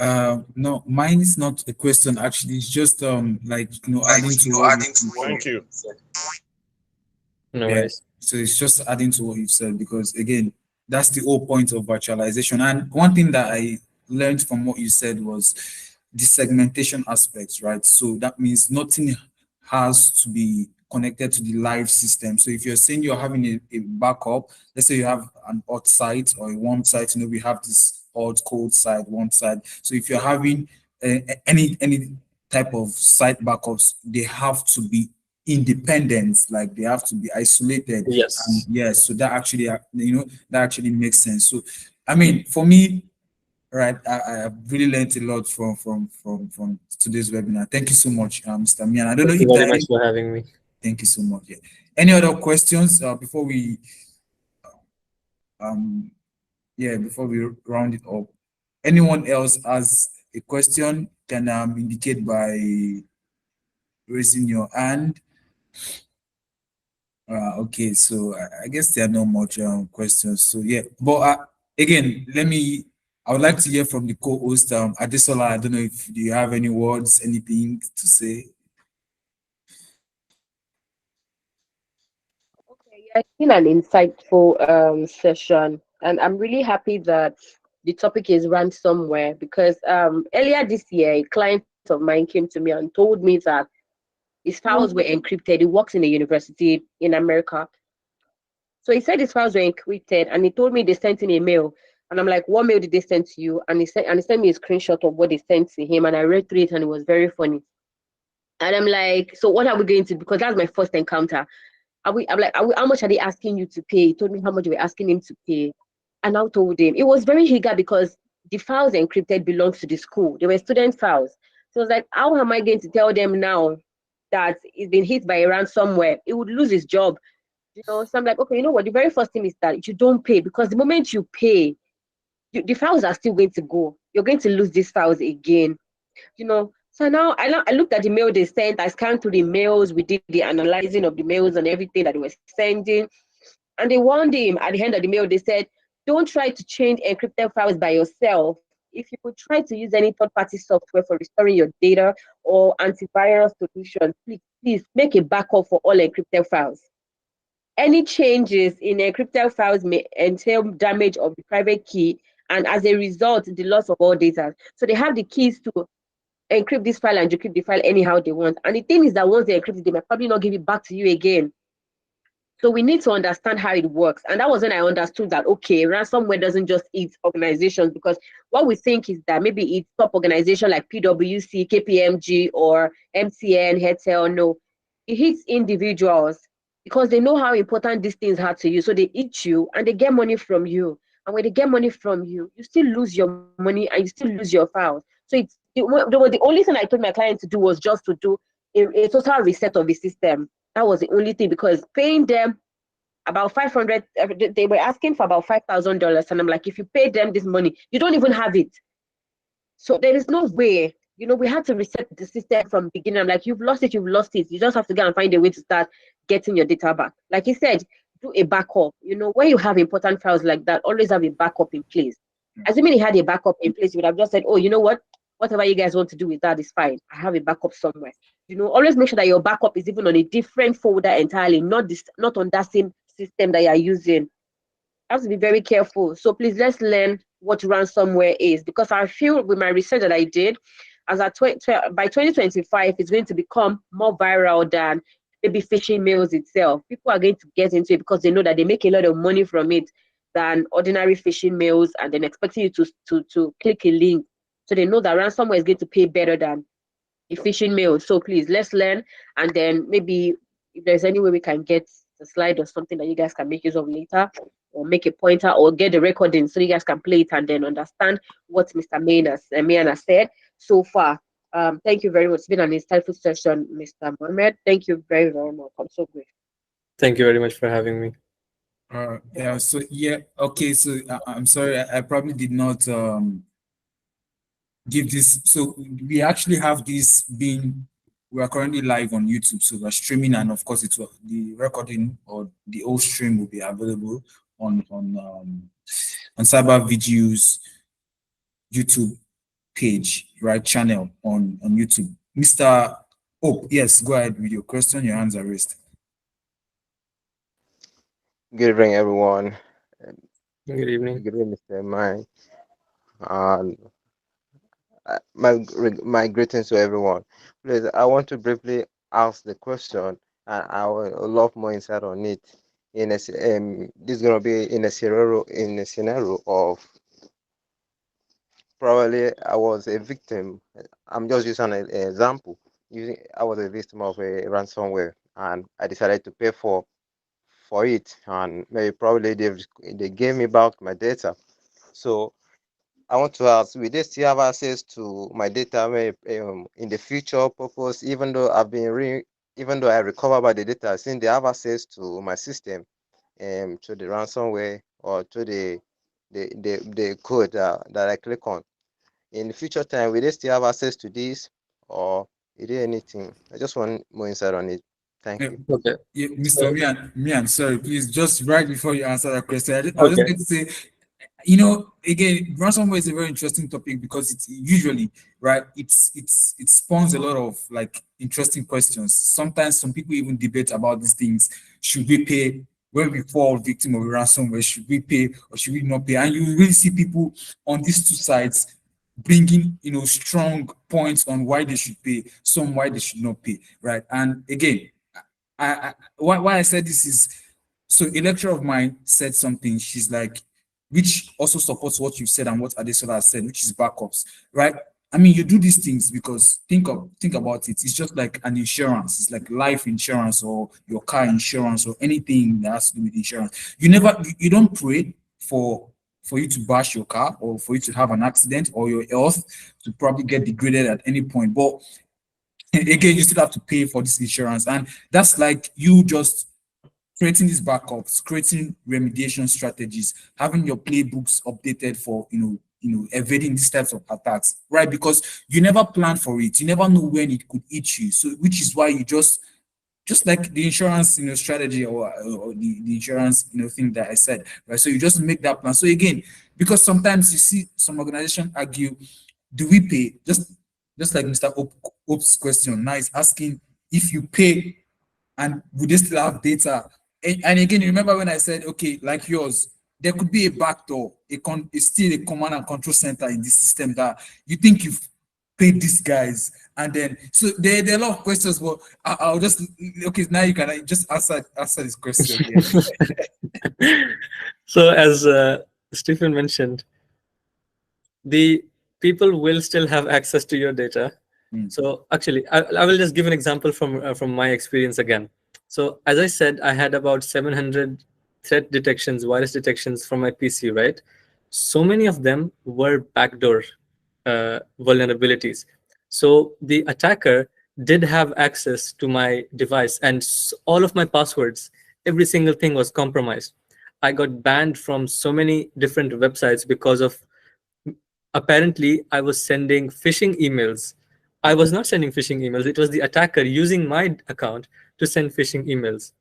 No, mine is not a question. Actually, it's just like adding to what Thank you. No yeah. worries. So it's just adding to what you said, because again, that's the whole point of virtualization. And one thing that I learned from what you said was the segmentation aspects, right? So that means nothing has to be connected to the live system. So if you're saying you're having a backup, let's say you have an hot site or a warm site, we have this hot, cold side, warm side. So if you're having any type of site backups, they have to be independent, like they have to be isolated. Yes. And yes, so that actually that actually makes sense. So I mean, for me, right, I have really learned a lot from today's webinar. Thank you so much, Mr. Mian. I don't know Thank you if very there much for having me. thank you so much. Yeah. Any other questions before we before we round it up? Anyone else has a question can indicate by raising your hand. Okay, so I guess there are no much questions. So yeah, but again, I would like to hear from the co-host, Adesola. I don't know if do you have any words, anything to say? Okay, yeah, it's been an insightful session, and I'm really happy that the topic is ransomware, because earlier this year a client of mine came to me and told me that his files were encrypted. He works in a university in America. So he said his files were encrypted, and he told me they sent him a mail. And I'm like, what mail did they send to you? And he sent me a screenshot of what they sent to him, and I read through it, and it was very funny. And I'm like, so what are we going to? Because that's my first encounter. I'm like, how much are they asking you to pay? He told me how much they were asking him to pay, and I told him it was very eager, because the files encrypted belongs to the school. They were student files. So I was like, how am I going to tell them now that he's been hit by a ransomware? He would lose his job. So I'm like, okay, you know what? The very first thing is that you don't pay, because the moment you pay, the files are still going to go. You're going to lose these files again. So now I looked at the mail they sent. I scanned through the mails. We did the analyzing of the mails and everything that they were sending. And they warned him at the end of the mail. They said, don't try to change encrypted files by yourself. If you would try to use any third-party software for restoring your data or antivirus solution, please make a backup for all encrypted files. Any changes in encrypted files may entail damage of the private key, and as a result, the loss of all data. So they have the keys to encrypt this file and decrypt the file anyhow they want. And the thing is that once they encrypt it, they might probably not give it back to you again. So we need to understand how it works. And that was when I understood that, okay, ransomware doesn't just eat organizations, because what we think is that maybe it's top organization like PwC, KPMG, or MTN, Hetel. No, it hits individuals because they know how important these things are to you. So they eat you and they get money from you. And when they get money from you, you still lose your money and you still lose your files. So the only thing I told my client to do was just to do a total reset of the system. That was the only thing, because paying them about 500, they were asking for about $5,000. And I'm like, if you pay them this money, you don't even have it. So there is no way, we had to reset the system from the beginning. I'm like, you've lost it. You just have to go and find a way to start getting your data back. Like he said, do a backup. When you have important files like that, always have a backup in place. Assuming he had a backup in place, he would have just said, oh, you know what? Whatever you guys want to do with that is fine. I have a backup somewhere. Always make sure that your backup is even on a different folder entirely, not on that same system that you're using. I have to be very careful. So please, let's learn what ransomware is, because I feel with my research that I did, as by 2025, it's going to become more viral than maybe phishing mails itself. People are going to get into it because they know that they make a lot of money from it than ordinary phishing mails, and then expecting you to click a link. So they know that ransomware is going to pay better than a phishing mail. So please, let's learn, and then maybe if there's any way we can get the slide or something that you guys can make use of later, or make a pointer, or get the recording so you guys can play it and then understand what Mr. Mayan has said so far. Thank you very much. It's been an insightful session, Mr. Mohammed. Thank you very, very much. I'm so grateful. Thank you very much for having me. Yeah. So yeah. Okay. So I'm sorry. I probably did not give this. So we actually have this being. We are currently live on YouTube, so we're streaming, and of course, the recording or the whole stream will be available on Cyber Videos YouTube page, right, channel on YouTube. Mr. Oh, yes, go ahead with your question. Your hands are raised. Good evening, everyone. Good evening. Good evening, Mr. Mine. My greetings to everyone. Please, I want to briefly ask the question, and I would love more insight on it. This is gonna be in a scenario of probably I was a victim. I'm just using an example. I was a victim of a ransomware, and I decided to pay for it, and maybe probably they gave me back my data. So I want to ask, will they still have access to my data in the future purpose, even though even though I recover by the data, since they have access to my system, to the ransomware or to the code that I click on. In the future time, will they still have access to this, or is there anything? I just want more insight on it. Thank you. Okay. Yeah, Mr. Mian, sorry, please, just right before you answer that question, I was just Okay. going to say, again, ransomware is a very interesting topic because it's usually, right, it spawns a lot of like interesting questions. Sometimes some people even debate about these things. Should we pay when we fall victim of ransomware? Should we pay or should we not pay? And you really see people on these two sides bringing strong points on why they should pay, some why they should not pay, right? And again, why I said this is, so a lecturer of mine said something. She's like, which also supports what you said and what Adesola has said, which is backups, right? I mean, you do these things because think about it. It's just like an insurance. It's like life insurance or your car insurance or anything that has to do with insurance. You don't pray for you to bash your car or for you to have an accident or your health to probably get degraded at any point. But again, you still have to pay for this insurance, and that's like you just creating these backups, creating remediation strategies, having your playbooks updated for evading these types of attacks, right? Because you never plan for it, you never know when it could hit you. So, which is why you just like the insurance, strategy or the insurance, thing that I said, right? So you just make that plan. So again, because sometimes you see some organizations argue, do we pay? Just like Mr. Hope's question, now he's asking if you pay and would they still have data? And again, remember when I said, okay, like yours, there could be a backdoor, it's still a command and control center in this system that you think paid these guys? And then, so there are a lot of questions, but I'll just, okay, now you can just answer this question. Yeah. So as Stephen mentioned, the people will still have access to your data. So actually, I will just give an example from my experience again. So as I said, I had about 700 threat detections, virus detections from my PC, right? So many of them were backdoor vulnerabilities. So the attacker did have access to my device, and all of my passwords, every single thing was compromised. I got banned from so many different websites because of, apparently I was sending phishing emails. I was not sending phishing emails. It was the attacker using my account to send phishing emails.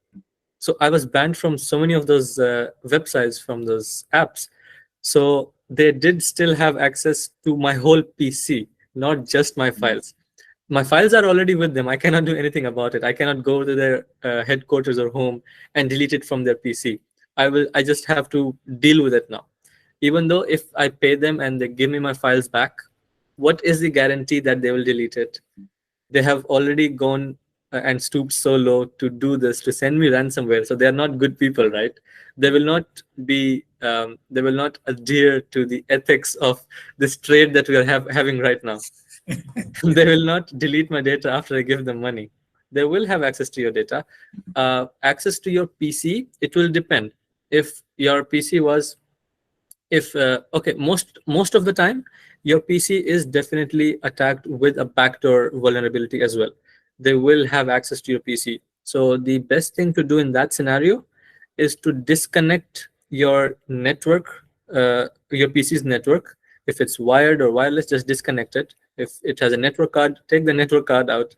So I was banned from so many of those websites, from those apps. So they did still have access to my whole PC, not just my files. My files are already with them. I cannot do anything about it. I cannot go to their headquarters or home and delete it from their PC. I just have to deal with it now. Even though if I pay them and they give me my files back, what is the guarantee that they will delete it? They have already gone and stooped so low to do this, to send me ransomware. So they are not good people, right? They will not be, they will not adhere to the ethics of this trade that we are having right now. They will not delete my data after I give them money. They will have access to your data. Access to your PC, it will depend. If your PC was, if okay, most of the time your PC is definitely attacked with a backdoor vulnerability as well. They will have access to your PC. So the best thing to do in that scenario is to disconnect your network, your PC's network. If it's wired or wireless, just disconnect it. If it has a network card, take the network card out.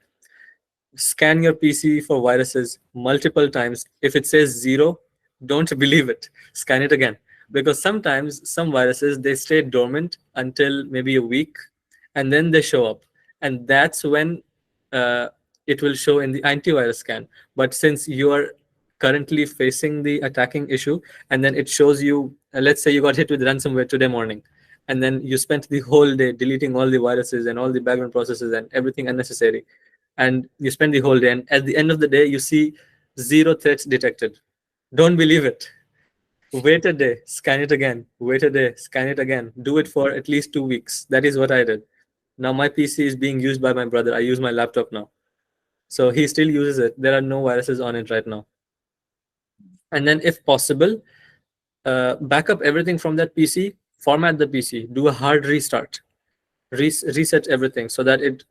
Scan your PC for viruses multiple times. If it says zero, don't believe it. Scan it again. Because sometimes some viruses, they stay dormant until maybe a week, and then they show up. And that's when uh, it will show in the antivirus scan. But since you are currently facing the attacking issue, and then it shows you, let's say you got hit with ransomware today morning, and then you spent the whole day deleting all the viruses and all the background processes and everything unnecessary, and you spend the whole day, and at the end of the day you see zero threats detected. Don't believe it. Wait a day, scan it again. Wait a day, scan it again. Do it for at least 2 weeks. That is what I did. Now my PC is being used by my brother. I use my laptop now, so he still uses it. There are no viruses on it right now. And then if possible, back up everything from that PC, format the PC, do a hard restart, reset everything so that it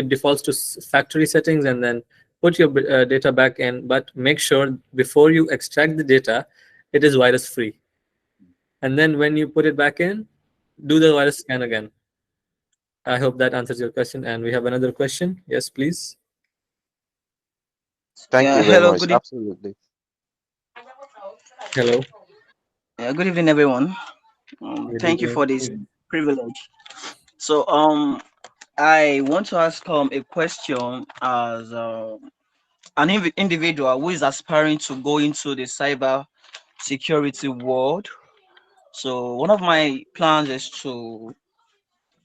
defaults to factory settings, and then put your data back in. But make sure before you extract the data, it is virus free. And then when you put it back in, do the virus scan again. I hope that answers your question. And we have another question. Yes, please. Thank Yeah, you very hello, much. Absolutely. Hello. good evening, everyone. Good Thank you evening. for this privilege. So, I want to ask a question as an individual who is aspiring to go into the cyber security world. So, one of my plans is to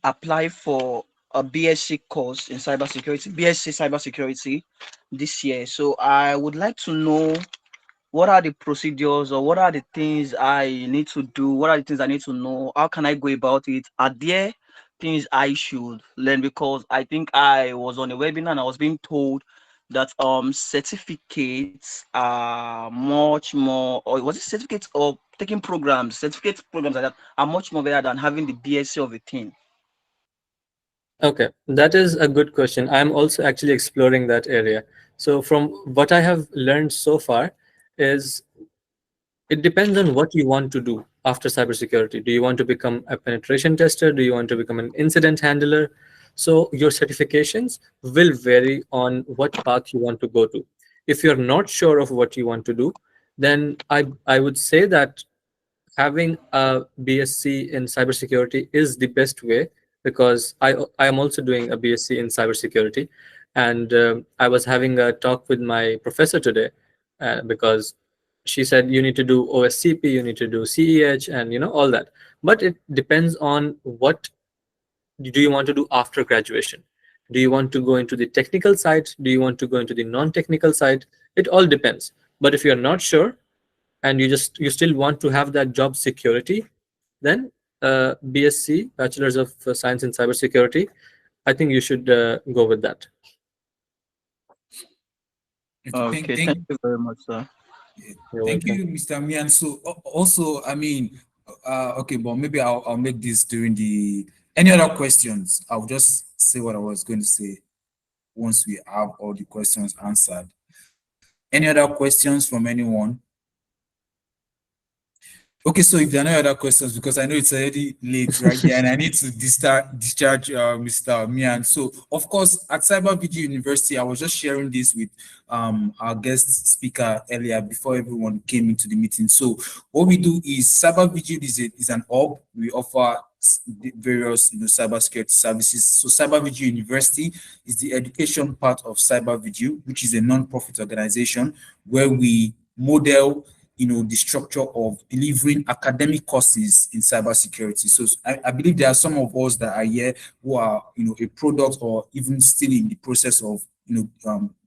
apply for a BSc course in cybersecurity, BSc cybersecurity this year. So, I would like to know what are the procedures or what are the things I need to do? What are the things I need to know? How can I go about it? Are there things I should learn? Because I think I was on a webinar and I was being told that certificates are much more, or was it certificates or taking programs, certificate programs like that are much more better than having the BSc of a thing. Okay, that is a good question. I'm also actually exploring that area. So from what I have learned so far is, it depends on what you want to do after cybersecurity. Do you want to become a penetration tester? Do you want to become an incident handler? So your certifications will vary on what path you want to go to. If you're not sure of what you want to do, then I would say that having a BSc in cybersecurity is the best way, because I am also doing a BSc in cybersecurity, and I was having a talk with my professor today, because she said you need to do OSCP, you need to do CEH, and all that. But it depends on what do you want to do after graduation? Do you want to go into the technical side? Do you want to go into the non-technical side? It all depends. But if you're not sure and you still want to have that job security, then BSc, Bachelor's of Science in Cybersecurity, I think you should go with that. Okay, Okay, thank you very much, sir. You're thank welcome. you, Mr. Mian. So also, I mean, okay, but maybe I'll make this during the any other questions. I'll just say what I was going to say once we have all the questions answered. Any other questions from anyone? Okay, so if there are no other questions, because I know it's already late right here, and I need to discharge Mr. Mian. So, of course, at Cyber Video University, I was just sharing this with our guest speaker earlier before everyone came into the meeting. So, what we do is Cyber Video is an hub. We offer various cybersecurity services. So, Cyber Video University is the education part of Cyber Video, which is a non-profit organization where we model the structure of delivering academic courses in cybersecurity. So I believe there are some of us that are here who are, a product or even still in the process of,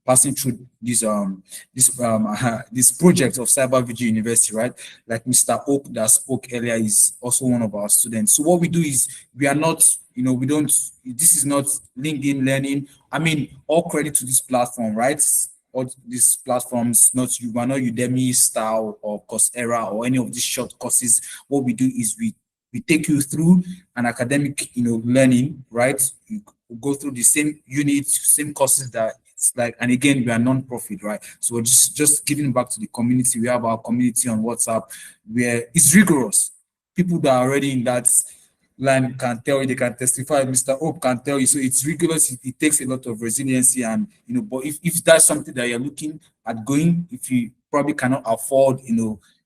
passing through this project of Cyber Video University, right? Like Mr. Oak that spoke earlier is also one of our students. So what we do is we are not, we don't, this is not LinkedIn Learning. I mean, all credit to this platform, right? All these platforms, we're not Udemy style or Coursera or any of these short courses. What we do is we take you through an academic, learning, right? You go through the same units, same courses that it's like, and again, we are non-profit, right? So we're just giving back to the community. We have our community on WhatsApp where it's rigorous. People that are already in that line can tell you, they can testify, Mr. Hope can tell you. So it's rigorous, it takes a lot of resiliency and, but if that's something that you're looking at going, if you probably cannot afford,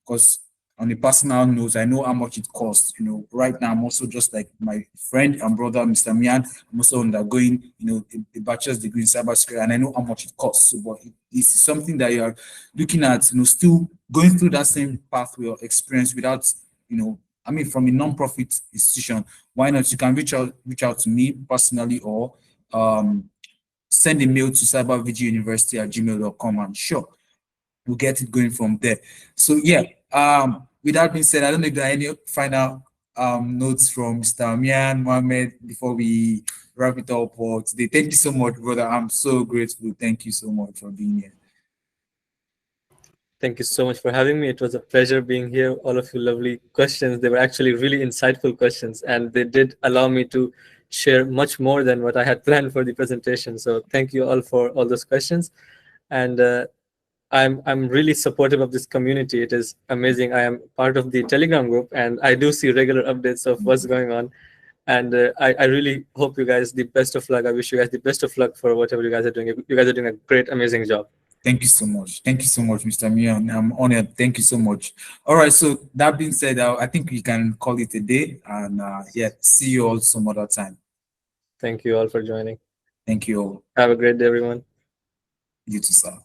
because on a personal note, I know how much it costs. Right now, I'm also just like my friend and brother, Mr. Mian. I'm also undergoing, a bachelor's degree in cybersecurity, and I know how much it costs. So, but it's something that you're looking at, still going through that same pathway or experience without, I mean, from a non-profit institution. Why not? You can reach out to me personally or send a mail to cybervigiuniversity@gmail.com, and sure, we'll get it going from there. So yeah, with that being said, I don't know if there are any final notes from Mr. Mian Mohammed before we wrap it up for today. Thank you so much, brother. I'm so grateful. Thank you so much for being here. Thank you so much for having me. It was a pleasure being here. All of you lovely questions. They were actually really insightful questions, and they did allow me to share much more than what I had planned for the presentation. So thank you all for all those questions. And I'm really supportive of this community. It is amazing. I am part of the Telegram group, and I do see regular updates of what's going on. And I really hope you guys the best of luck. I wish you guys the best of luck for whatever you guys are doing. You guys are doing a great, amazing job. Thank you so much. Thank you so much, Mr. Mian. I'm honored. Thank you so much. All right. So that being said, I think we can call it a day. And yeah, see you all some other time. Thank you all for joining. Thank you all. Have a great day, everyone. You too, sir.